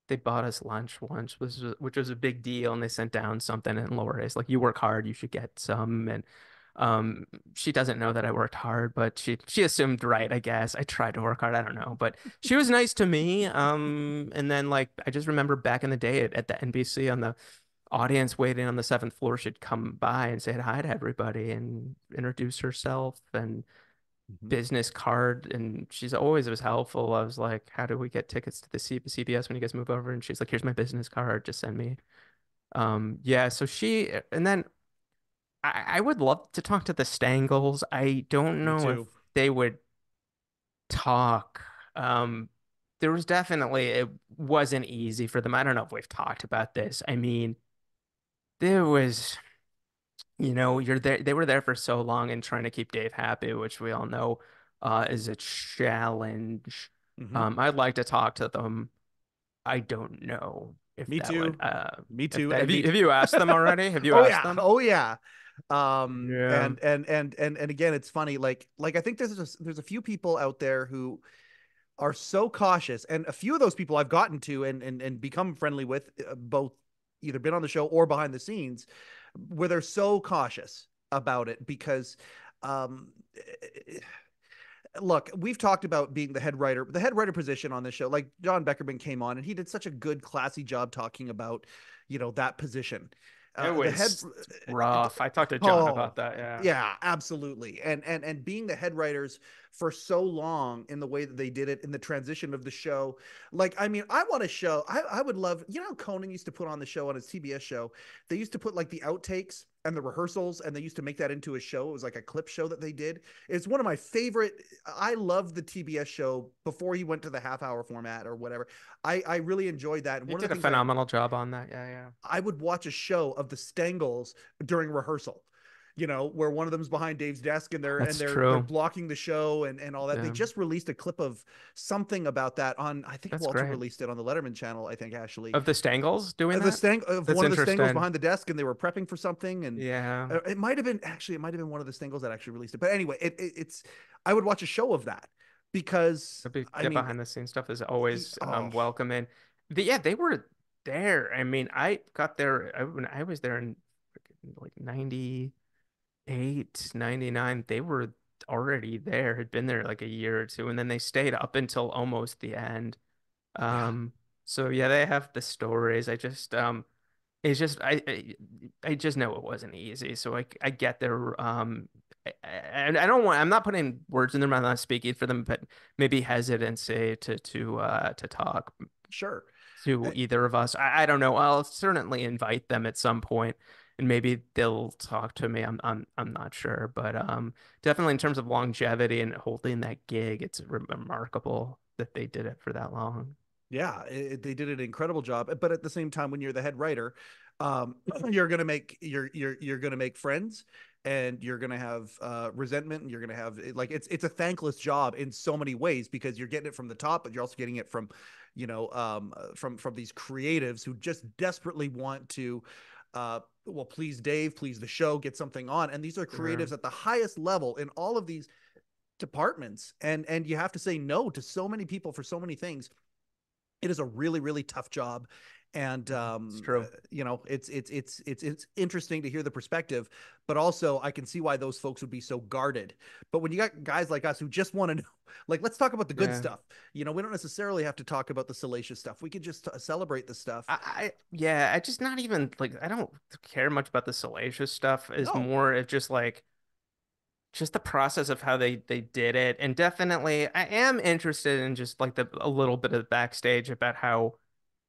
they bought us lunch once which was a big deal and they sent down something and Laura's like you work hard, you should get some and um she doesn't know that I worked hard, but she assumed right, I guess. I tried to work hard, I don't know, but she was nice to me. And then like I just remember back in the day at the NBC on the audience waiting on the seventh floor should come by and say hi to everybody and introduce herself and Mhm. business card. And she's always was helpful. I was like, how do we get tickets to the CBS when you guys move over? And she's like, here's my business card. Just send me. Yeah. So and then I would love to talk to the Stangles. I don't Me know if too. they would talk. Um, there was definitely, it wasn't easy for them. I don't know if we've talked about this. I mean, there was, you're there, they were there for so long and trying to keep Dave happy, which we all know is a challenge. Hmm. I'd like to talk to them. I don't know if Me that would too. Me if too. that And me. have you asked them already? Have you Oh asked yeah. them? Oh yeah. Yeah. And again, it's funny. Like I think there's a few people out there who are so cautious, and a few of those people I've gotten to and become friendly with, both either been on the show or behind the scenes, where they're so cautious about it because um look, we've talked about being the head writer position on this show. Like John Beckerman came on and he did such a good, classy job talking about, that position. It The head, was rough. I talked to John oh, about that. Yeah. yeah, absolutely. And being the head writers for so long in the way that they did it in the transition of the show. Like, I mean, I want to show, I would love, how Conan used to put on the show on his TBS show. They used to put like the outtakes and the rehearsals, and they used to make that into a show. It was like a clip show that they did. It's one of my favorite. I loved the TBS show before he went to the half hour format or whatever. I really enjoyed that. And He one of the did a things I phenomenal job on that. Yeah, yeah. I would watch a show of the Stangles during rehearsal, where one of them's behind Dave's desk and they're and That's they're true. blocking the show and all that. They Yeah. just released a clip of something about that on, I think That's Walter great. released it on the Letterman channel, I think Ashley. Of the Stangles doing The that? stang of That's one of the Stangles interesting. behind the desk, and they were prepping for something, and Yeah. it might have been one of the Stangles that actually released it. But anyway, it's I would watch a show of that because I Get mean, behind the scenes stuff is always oh welcome. And yeah, they were there. I mean, I got there when I was there in like 98, 99. They were already there, had been there like a year or two, and then they stayed up until almost the end. yeah, So yeah, they have the stories. It's just I just know it wasn't easy. So I get their and I don't want I'm not putting words in their mouth, I'm not speaking for them, but maybe hesitancy to talk sure. to either of us. I don't know. I'll certainly invite them at some point and maybe they'll talk to me. I'm not sure, but definitely in terms of longevity and holding that gig, it's remarkable that they did it for that long. Yeah, they did an incredible job. But at the same time, when you're the head writer, you're gonna make friends, and you're gonna have resentment, and you're gonna have like it's a thankless job in so many ways because you're getting it from the top, but you're also getting it from, from these creatives who just desperately want to. Well, please Dave, please the show, get something on, and these are Sure. creatives at the highest level in all of these departments, and you have to say no to so many people for so many things. It is a really really tough job, and It's true. it's interesting to hear the perspective, but also I can see why those folks would be so guarded. But when you got guys like us who just want to know, like, let's talk about the good Yeah. stuff. We don't necessarily have to talk about the salacious stuff. We could just celebrate the stuff. Yeah, I just not even like I don't care much about the salacious stuff. Is No. more of just the process of how they did it. And definitely I am interested in just like the a little bit of the backstage about how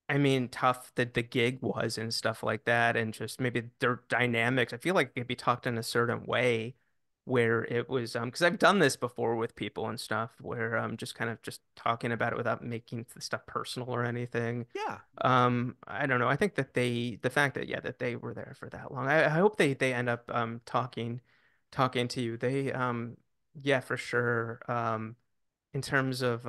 I mean tough that the gig was and stuff like that and just maybe their dynamics. I feel like it could be talked in a certain way where it was because I've done this before with people and stuff where just kind of just talking about it without making the stuff personal or anything. Yeah. I don't know. I think that the fact that yeah that they were there for that long. I hope they end up talking to you. Yeah, for sure. In terms of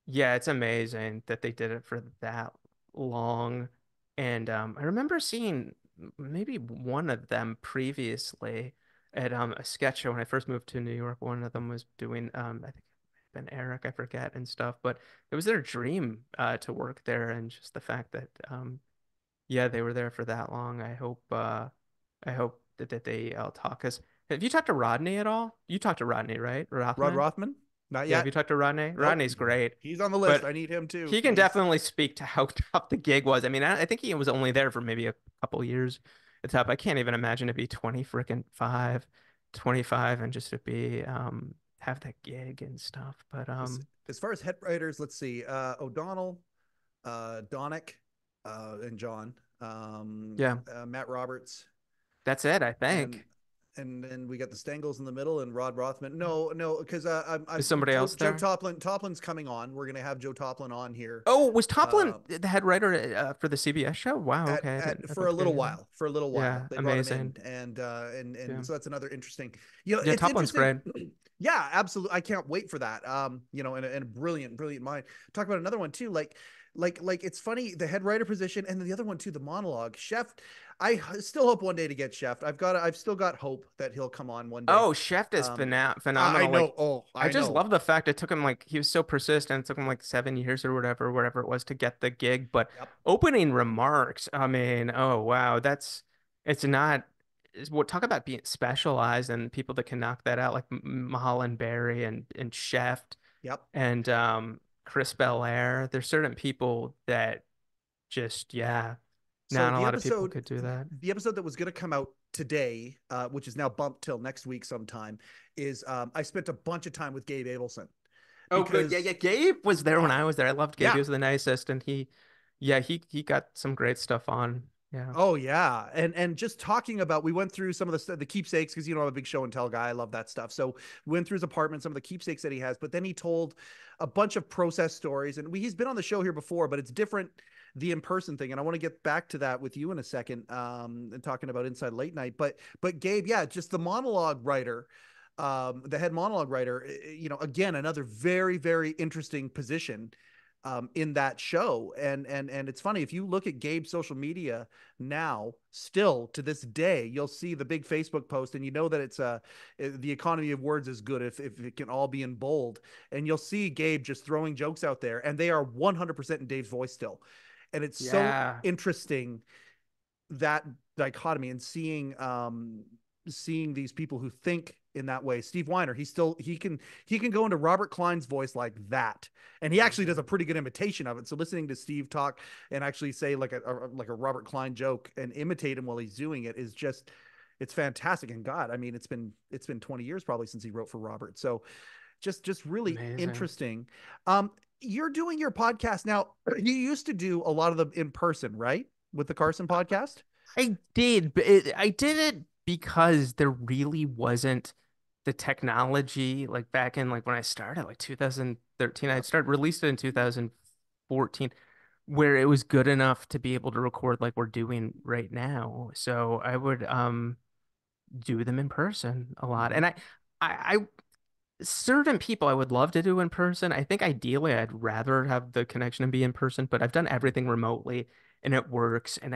yeah, it's amazing that they did it for that long. And I remember seeing maybe one of them previously at a sketch show when I first moved to New York. One of them was doing I think been Eric, I forget and stuff, but it was their dream to work there and just the fact that yeah, they were there for that long. I hope that they talk us. Have you talked to Rodney at all? You talked to Rodney, right? Rod Rothman? Rothman. Not Yeah, have you yet. talked to Rodney? Nope. Rodney's great, He's on the list. but I need him too. he can He's definitely speak to how tough the gig was. I mean, I think he was only there for maybe a couple years at top. I can't even imagine to be 20 freaking 25 and just to be have that gig and stuff. But as, as far as head writers, let's see. O'Donnell, Donick, and John, yeah, Matt Roberts, that's it, I and think. then we got the Stengels in the middle and Rod Rothman. No, no, because Is I'm somebody Joe else Joe there? Toplin. Toplin's coming on. We're gonna have Joe Toplin on here. Oh, was Toplin Uh, the head writer for the CBS show? Wow, okay. at I'd for love a to get little any of that. while. For a little while, Yeah, they brought him in, amazing. and Yeah. so that's another interesting. Yeah, It's Toplin's interesting. great. Yeah, absolutely. I can't wait for that. And a brilliant mind. Talk about another one too. Like it's funny the head writer position, and then the other one too, the monologue. Chef, I still hope one day to get Chef. I've still got hope that he'll come on one day. Oh, Chef is Um, I phenomenal. know. Like, Oh, I I just know. love the fact it took him like he was so persistent. It took him like 7 years or whatever it was to get the gig. But Yep. opening remarks, I mean, oh wow, it's not. What talk about being specialized and people that can knock that out, like Mulholland Berry and Chef Yep. and Chris Belair. There's certain people that just yeah, So not a lot of people could do that. the episode that was going to come out today, which is now bumped till next week sometime, is I spent a bunch of time with Gabe Abelson Oh, good. Yeah, because yeah. Gabe was there when uh, I was there. I loved Gabe. yeah. He was the nicest, and yeah, he got some great stuff on. Yeah. Oh yeah, and just talking about, we went through some of the keepsakes because I'm a big show and tell guy. I love that stuff. So we went through his apartment, some of the keepsakes that he has, but then he told a bunch of process stories, and he's been on the show here before, but it's different, the in person thing, and I want to get back to that with you in a second, and talking about Inside Late Night. But Gabe, yeah, just the monologue writer. The head monologue writer, again, another very interesting position in that show. And it's funny, if you look at Gabe's social media now, still to this day, you'll see the big Facebook post, and you know that it's the economy of words is good if it can all be in bold. And you'll see Gabe just throwing jokes out there, and they are 100% in Dave's voice still. And it's so Yeah. interesting, that dichotomy, and seeing these people who think in that way. Steve Weiner, he can go into Robert Klein's voice like that, and he actually does a pretty good imitation of it. So listening to Steve talk and actually say like a Robert Klein joke and imitate him while he's doing it is just, it's fantastic. And God, I mean, it's been 20 years probably since he wrote for Robert. So just really Amazing. interesting. You're doing your podcast now. You used to do a lot of them in person, right? With the Carson podcast. I did, but I did it because there really wasn't the technology like back in like when I started, like 2013. I Yep. started released it in 2014, where it was good enough to be able to record like we're doing right now. So I would do them in person a lot. Mm-hmm. And I certain people I would love to do in person. I think ideally I'd rather have the connection and be in person, but I've done everything remotely and it works. And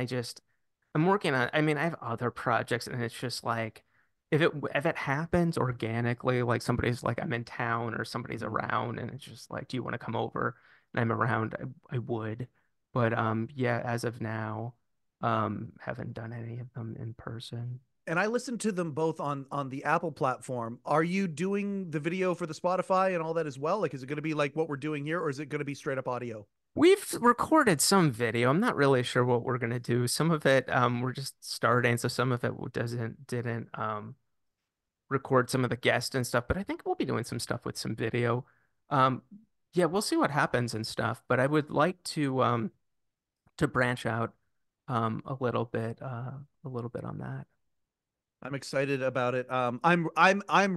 I'm working on, I mean, I have other projects and it's just like, if it happens organically, like somebody's like, I'm in town or somebody's Mm-hmm. around and it's just like, do you want to come over? And I'm around, I would. But yeah, as of now, haven't done any of them in person. And I listened to them both on the Apple platform. Are you doing the video for the Spotify and all that as well? Like, is it going to be like what we're doing here, or is it going to be straight up audio? We've recorded some video. I'm not really sure what we're gonna do. Some of it, we're just starting, so some of it didn't record some of the guests and stuff. But I think we'll be doing some stuff with some video. Um, yeah, we'll see what happens and stuff. But I would like to branch out a little bit on that. I'm excited about it. I'm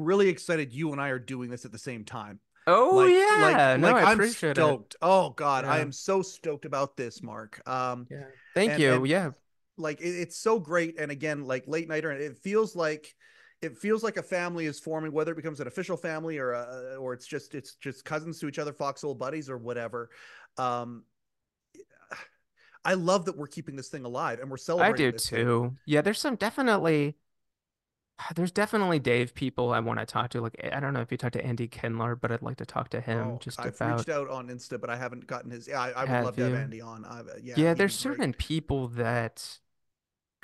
really excited. You and I are doing this at the same time. Oh yeah, no, I I'm appreciate it. stoked. Oh God, I Yeah, am so stoked about this, Mark. yeah. Thank you. And Yeah, like it's so great. And again, like late nighter, and it feels like a family is forming, whether it becomes an official family or it's just cousins to each other, foxhole buddies or whatever. Um, I love that we're keeping this thing alive and we're I celebrating do this thing. too. Yeah, there's definitely Dave people I want to talk to. Like, I don't know if you talk to Andy Kindler, but I'd like to talk to him Oh, just I've about reached out on Insta, but I haven't gotten his. Yeah, I would love have to have you. Andy on. Yeah, Yeah, he'd there's be great. certain people that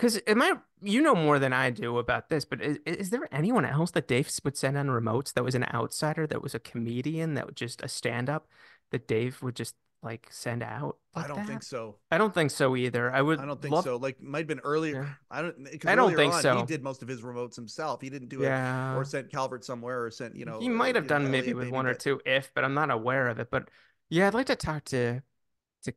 Because am I, you know more than I do about this, but is there anyone else that Dave would send on remotes that was an outsider, that was a comedian, that was just a stand-up that Dave would just like send out I like don't think that? so. I don't think so either. I I would don't think love, so. Like might have been earlier. yeah, I don't because I don't earlier think on he so. did most of his remotes himself. He didn't do it or Yeah. sent Calvert somewhere or sent He might have done maybe Elliot with maybe. one or But two if, but I'm not aware of it. But yeah, I'd like to talk to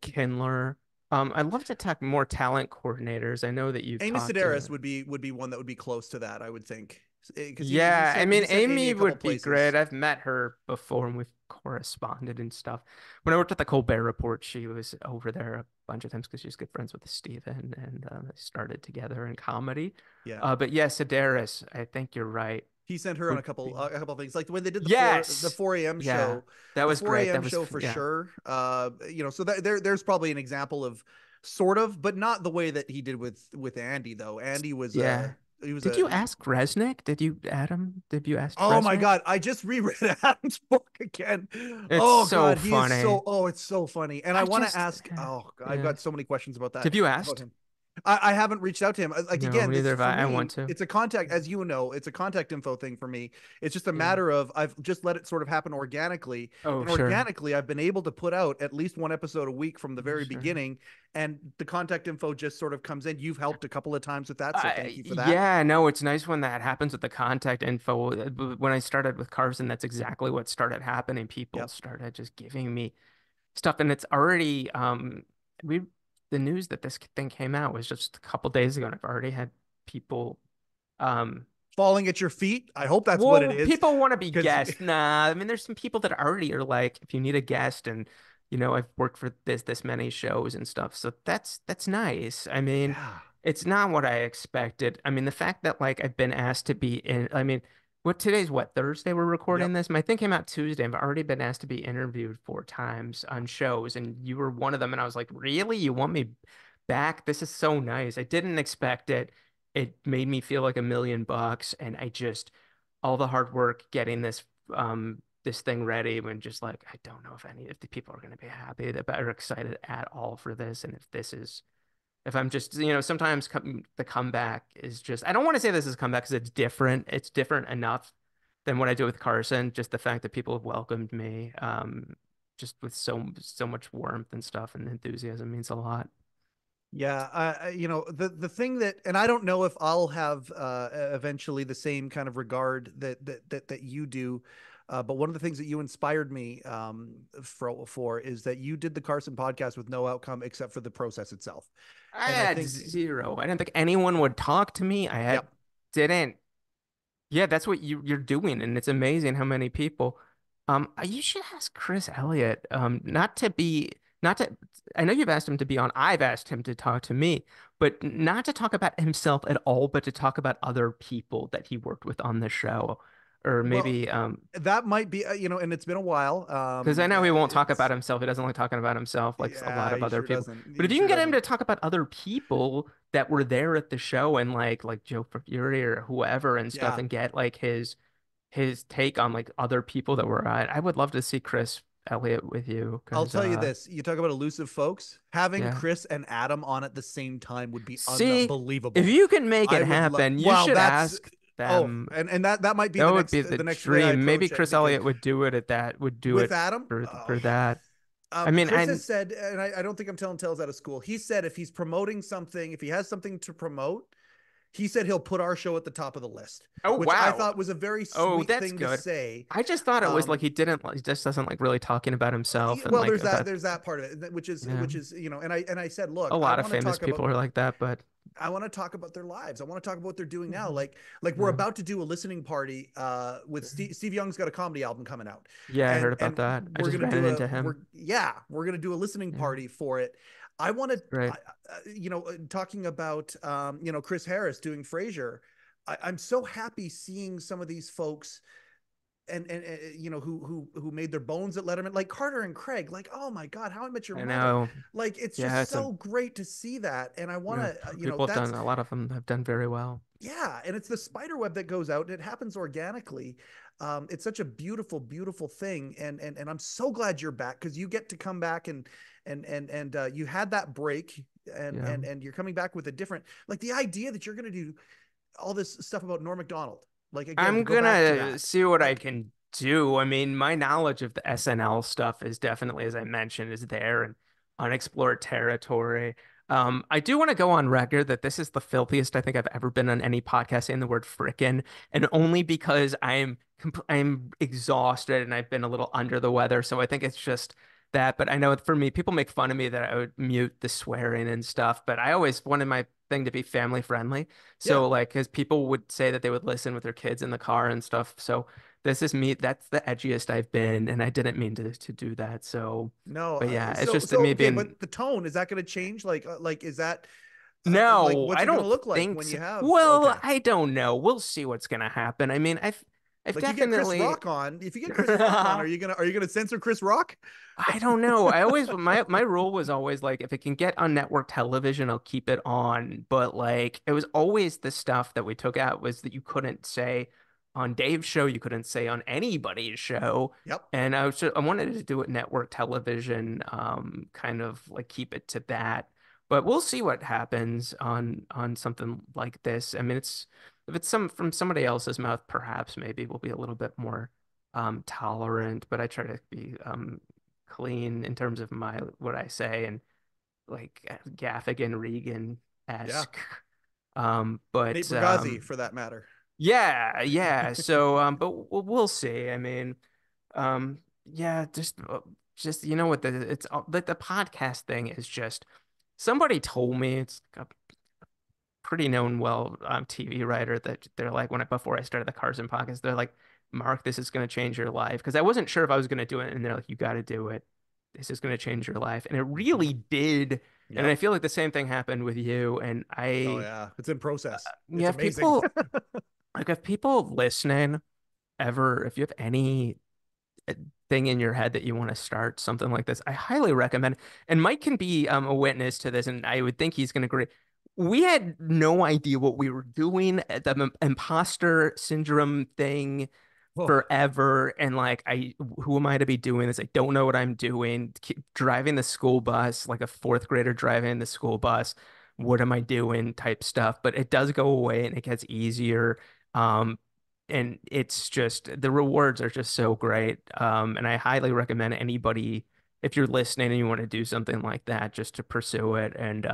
Kindler. I'd love to talk more talent coordinators. I know that you've Amy talked Sedaris to. would be one that would be close to that. I would think because Yeah, I mean, he sent Amy Amy a couple would be great. places. I've met her before and we've corresponded and stuff. When I worked at the Colbert Report, she was over there a bunch of times because she's good friends with Steven and they started together in comedy. Yeah. But yeah, Sedaris, I think you're right. He sent her on Would a be couple of things like when they did the yes, 4 a.m. yeah, show, that the was great. 4 That a.m. was show for yeah, sure. So that there's probably an example of sort of, but not the way that he did with Andy though. Andy was yeah. he was Did you ask Resnick? Did you, Adam? Did you ask oh my Resnick? god, I just reread Adam's book again. It's Oh so god, he is funny. so it's so funny. And I I want to just, ask, oh, I've yeah. got so many questions Have you about asked? him. I haven't reached out to him. Like No, again, this neither have for I. I want me, to. it's a contact, as you know, it's a contact info thing for me. It's just a Yeah. matter of I've just let it sort of happen organically, Oh, and sure. organically, I've been able to put out at least one episode a week from the very Sure. beginning, and the contact info just sort of comes in. You've helped a couple of times with that, so thank you for that. Yeah, no, it's nice when that happens with the contact info. When I started with Carson, that's exactly what started happening. People Yep. started just giving me stuff, and it's already we the news that this thing came out was just a couple days ago, and I've already had people um Falling at your feet. I hope that's what it well, is, people want to be because guests. Nah, I mean, there's some people that already are like, if you need a guest, and I've worked for this many shows and stuff, so that's nice. I mean, yeah. it's not what I expected. I mean, the fact that like I've been asked to be in. I mean, what Thursday we're recording Yep. this. My thing came out Tuesday. I've already been asked to be interviewed 4 times on shows, and you were one of them. And I was like, really? You want me back? This is so nice. I didn't expect it. It made me feel like $1 million, and I just all the hard work getting this thing ready when just like I don't know if the people are going to be happy that are excited at all for this and if this is if I'm just sometimes the comeback is just I don't want to say this is a comeback because it's different enough than what I do with Carson, just the fact that people have welcomed me just with so much warmth and stuff and enthusiasm means a lot. Yeah, the thing that, and I don't know if I'll have eventually the same kind of regard that you do, but one of the things that you inspired me for is that you did the Carson podcast with no outcome except for the process itself, I and I had think, zero. I didn't think anyone would talk to me. I had yep, didn't Yeah, that's what you're doing, and it's amazing how many people. You should ask Chris Elliott, not to. I know you've asked him to be on. I've asked him to talk to me, but not to talk about himself at all, but to talk about other people that he worked with on the show, or well, maybe that might be and it's been a while. because I know he won't talk about It's himself. He doesn't like talking about himself like a lot yeah, of he other sure people. doesn't. But He if you can sure get him doesn't. to talk about other people that were there at the show and like Joe Fury or whoever and stuff, Yeah, and get like his take on like other people that were I would love to see Chris Elliott with you I'll because tell you this. You talk about elusive folks. Having yeah. Chris and Adam on at the same time would be See, if unbelievable. you can make I it would love. happen, you Wow, should that's ask oh, them. and that might be That would be the the next way I dream. Maybe approach it Chris because Elliott would do it at that, would do with it Adam, for that. I mean, Chris has said, and I don't think I'm telling tales out of school. He said if he's promoting something, if he has something to promote, he said he'll put our show at the top of the list, oh which I wow. thought was a very Oh, sweet that's thing to good. say. I just thought it was like Um, he just doesn't like really talking about himself and well, like about there's that part of it, yeah. which is and I said, A look, I lot of want to famous talk about people are like that, but I want to talk about their lives. I want to talk about what they're doing now. Mhm. Like we're Yeah. about to do a listening party with Steve Young's got a comedy album coming out. Yeah, I heard about And that. I we're just going to ran do into him. we're going to do a listening Yeah, party for it. I want to great. talking about Chris Harris doing Frasier. I'm so happy seeing some of these folks who made their bones at Letterman, like Carter and Craig, like, oh my God, How I Met Your I Mother. know. Like, it's Yeah, just it's a so great to see that. And I want yeah, to, people have that's, done a lot of them have done very well. yeah. And it's the spider web that goes out and it happens organically. It's such a beautiful, beautiful thing. And I'm so glad you're back because you get to come back and you had that break. Yeah. and you're coming back with a different, like, the idea that you're going to do all this stuff about Norm Macdonald, like, again, to I'm go back to gonna that, see what I like, can do. I mean, my knowledge of the SNL stuff is definitely, as I mentioned, is there and unexplored territory. I do want to go on record that this is the filthiest I think I've ever been on any podcast saying the word frickin', and only because I'm exhausted and I've been a little under the weather. So I think it's just that. But I know for me, people make fun of me that I would mute the swearing and stuff, but I always wanted my thing to be family friendly. yeah. So like, because people would say that they would listen with their kids in the car and stuff. So this is me. That's the edgiest I've been, and I didn't mean to do that. So, No, but yeah, it's so just me okay, being but the tone, is that going to change? Like, is that like, no, what's I it going to don't look like think when so. you have, Well, okay, I don't know. We'll see what's gonna happen. I mean, I've like, you get Chris definitely Rock on, if you get Chris Rock on, are you gonna censor Chris Rock? I don't know. I always my rule was always like if it can get on network television, I'll keep it on. But like it was always the stuff that we took out was that you couldn't say on Dave's show, you couldn't say on anybody's show. Yep. And I wanted to do it network television, kind of like keep it to that. But we'll see what happens on something like this. I mean, it's if it's some from somebody else's mouth, perhaps maybe we'll be a little bit more tolerant, but I try to be clean in terms of my what I say and like Gaffigan Yeah. Regan-esque. Nate But Bargatze, for that matter. yeah, yeah. So but we'll see. I mean, yeah, just you know what it's like the podcast thing is just somebody told me it's a pretty known well TV writer that they're like when I before I started the Carson podcast, they're like, Mark, this is going to change your life. Because I wasn't sure if I was going to do it. And they're like, you got to do it. This is going to change your life. And it Hmm. really did. And I Yep. feel like the same thing happened with you. And Oh yeah, it's in process. you It's have amazing. people like if people listening ever, if you have any thing in your head that you want to start something like this, I highly recommend. And Mike can be a witness to this, and I would think he's going to agree. We had no idea what we were doing. The imposter syndrome thing Oh, forever, and like, who am I to be doing this? I don't know what I'm doing. Keep driving the school bus, like a fourth grader driving the school bus. What am I doing? Type stuff. But it does go away, and it gets easier. Um, and it's just the rewards are just so great. And I highly recommend anybody if you're listening and you want to do something like that, just to pursue it. And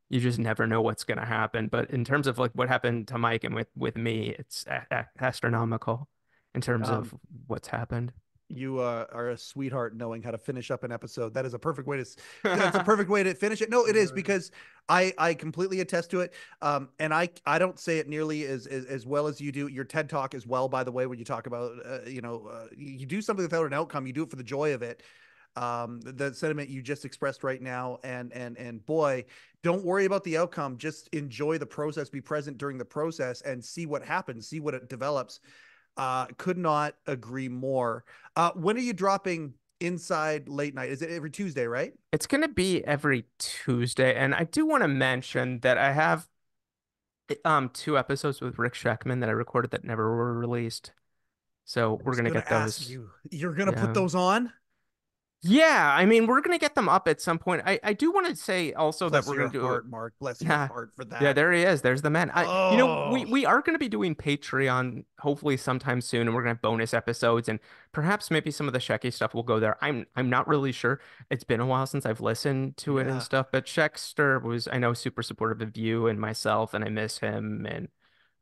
you just never know what's going to happen. But in terms of like what happened to Mike and with me, it's a astronomical in terms um, of what's happened. you are a sweetheart knowing how to finish up an episode. That is a perfect way to. That's a perfect way to finish it. No, it is, because I completely attest to it. And I don't say it nearly as well as you do. Your TED talk as well, by the way, when you talk about you do something without an outcome, you do it for the joy of it. The sentiment you just expressed right now, and boy, don't worry about the outcome. Just enjoy the process, be present during the process, and see what happens, see what it develops. Could not agree more. When are you dropping Inside Late Night? Is it every Tuesday, right? It's going to be every Tuesday, and I do want to mention that I have two episodes with Rick Scheckman that I recorded that never were released. So I we're was gonna gonna get ask those. you, you're gonna put Yeah. those on? Yeah, I mean, we're gonna get them up at some point. I do want to say also that Bless we're your gonna do heart, Mark. Bless your yeah. heart for Yeah, that. there he is. There's the man. Oh, We are going to be doing Patreon hopefully sometime soon, and we're going to have bonus episodes, and perhaps maybe some of the Shecky stuff will go there. I'm not really sure. It's been a while since I've listened to it and yeah. stuff, but Shekster was I know super supportive of you and myself, and I miss him, and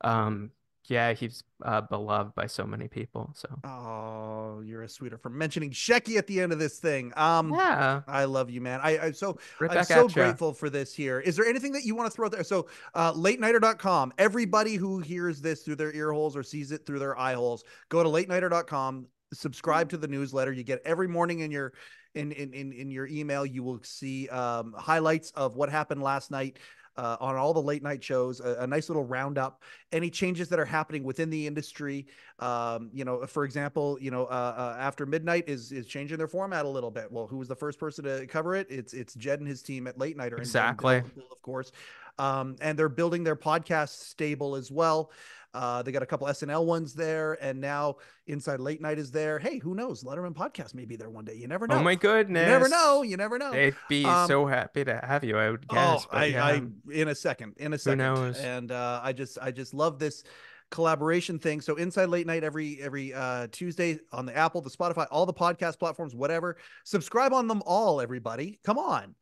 um yeah, he's beloved by so many people. So Oh, you're a sweeter for mentioning Shecky at the end of this thing. yeah, I love you, man. right I'm back so at you. grateful for this here. Is there anything that you want to throw out there? So, latenighter.com. Everybody who hears this through their ear holes or sees it through their eye holes, go to latenighter.com, subscribe to the newsletter. You get every morning in your in your email, you will see highlights of what happened last night. On all the late night shows, a nice little roundup, any changes that are happening within the industry. For example, after midnight is changing their format a little bit. Well, who was the first person to cover it? It's Jed and his team at Late Nighter, and Exactly. Bill, of course. And they're building their podcast stable as well. They got a couple SNL ones there, and now Inside Late Night is there. Hey, who knows? Letterman podcast may be there one day. You never Oh know. my You never know. goodness. You never know. They'd be Um, so happy to have you, I would Oh, guess. But yeah, in a who second, knows? and I just love this collaboration thing. So Inside Late Night every Tuesday on the Apple, the Spotify, all the podcast platforms, whatever. Subscribe on them all, everybody. Come on.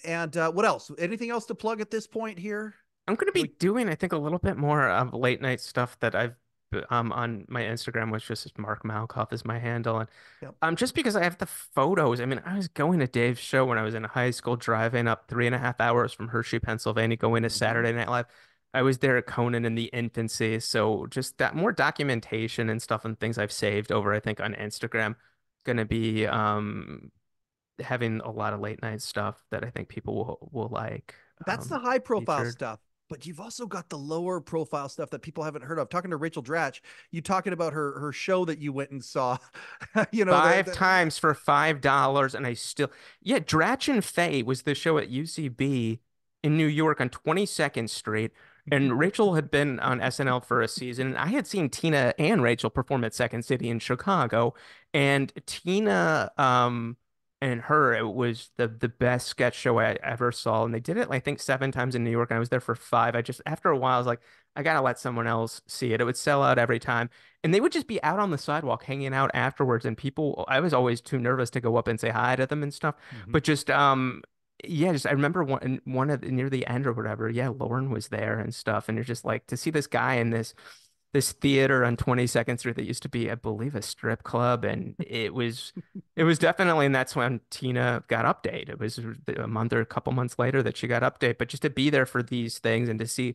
And what else? Anything else to plug at this point here? I'm going to be We, doing, I think, a little bit more of late night stuff that I've on my Instagram, which just Mark Malkoff is my handle, and yep. just because I have the photos. I mean, I was going to Dave's show when I was in high school, driving up 3.5 hours from Hershey, Pennsylvania, going to Mm-hmm. Saturday Night Live. I was there at Conan in the infancy, so just that more documentation and stuff and things I've saved over, I think, on Instagram, going to be having a lot of late night stuff that I think people will like That's the high profile featured. stuff. But you've also got the lower profile stuff that people haven't heard of. Talking to Rachel Dratch, you talking about her show that you went and saw. you know Five the times for $5, and I still, yeah, Dratch and Faye was the show at UCB in New York on 22nd Street, and Rachel had been on SNL for a season, and I had seen Tina and Rachel perform at Second City in Chicago, and Tina, and her, it was the best sketch show I ever saw, and they did it, I think, 7 times in New York, and I was there for five. I just, after a while, I was like, I gotta let someone else see it. It would sell out every time. And they would just be out on the sidewalk hanging out afterwards. And people, I was always too nervous to go up and say hi to them and stuff. Mhm. But just, yeah, just I remember one of near the end or whatever. Yeah, Lauren was there and stuff. And you're just like to see this guy in this theater on 22nd Street that used to be, I believe, a strip club. And it was definitely, and that's when Tina got update. It was a month or a couple months later that she got update. But just to be there for these things and to see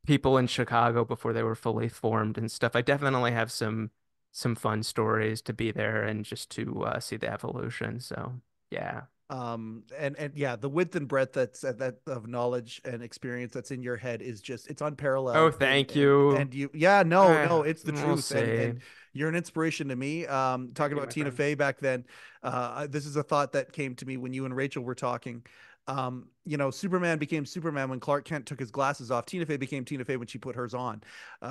people in Chicago before they were fully formed and stuff. I definitely have some fun stories to be there and just to see the evolution. So yeah. And yeah, the width and breadth that of knowledge and experience that's in your head is just it's Oh, unparalleled. and thank and you. and you yeah, no, it's the We'll truth. and see. and you're an inspiration to me. Thank Talking you, about my Tina friend. Fey back then, this is a thought that came to me when you and Rachel were talking. Superman became Superman when Clark Kent took his glasses off. Tina Fey became Tina Fey when she put hers on,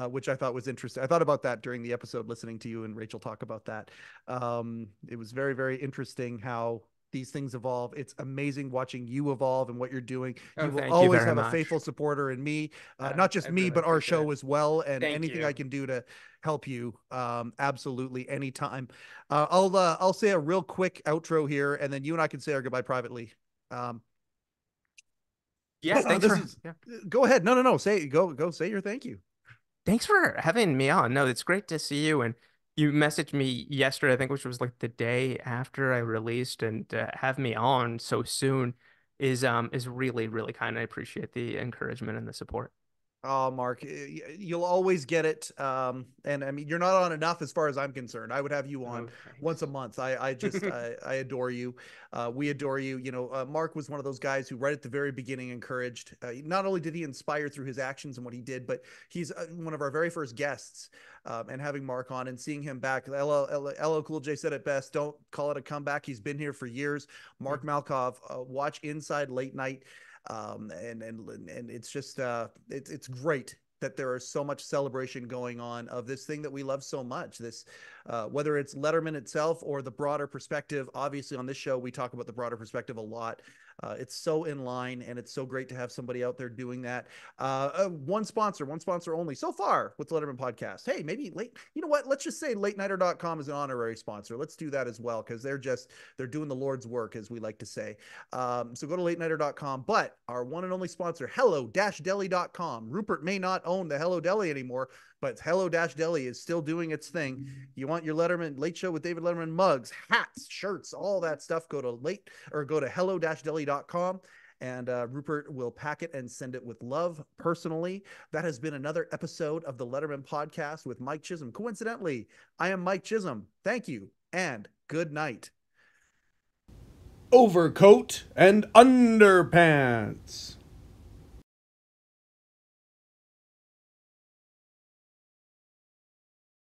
which I thought was interesting. I thought about that during the episode, listening to you and Rachel talk about that. It was very, very interesting how these things evolve. It's amazing watching you evolve and what you're doing. Oh, You will thank you always very have a much. faithful supporter in me, not I just me, really but our appreciate it. show as well. And Thank anything I you. can do to help you, absolutely anytime. I'll say a real quick outro here, and then you and I can say our goodbye privately. Um, Yeah, thanks this for is. yeah. Go ahead. No. Say go. Say your thank you. Thanks for having me on. No, it's great to see you. And you messaged me yesterday, I think, which was like the day after I released, and have me on so soon is really, really kind. I appreciate the encouragement and the support. Oh, Mark, you'll always get it. And I mean, you're not on enough as far as I'm concerned. I would have you on Oh, once thanks. a month. I adore you. We adore you. Mark was one of those guys who, right at the very beginning, encouraged. Not only did he inspire through his actions and what he did, but he's one of our very first guests. And having Mark on and seeing him back, LL Cool J said it best. Don't call it a comeback. He's been here for years. Mark Malkoff, watch Inside Late Night, and it's just it's great that there is so much celebration going on of this thing that we love so much. This, whether it's Letterman itself or the broader perspective. Obviously, on this show, we talk about the broader perspective a lot. It's so in line, and it's so great to have somebody out there doing that. One sponsor only so far with the Letterman podcast. Hey, maybe late. You know what? Let's just say LateNighter.com is an honorary sponsor. Let's do that as well because they're doing the Lord's work, as we like to say. So go to LateNighter.com. But our one and only sponsor, Hello-Deli.com. Rupert may not own the Hello Deli anymore, but Hello-Deli is still doing its thing. You want your Letterman Late Show with David Letterman mugs, hats, shirts, all that stuff, go to hello-deli.com, and Rupert will pack it and send it with love personally. That has been another episode of the Letterman podcast with Mike Chisholm. Coincidentally, I am Mike Chisholm. Thank you and good night. Overcoat and underpants.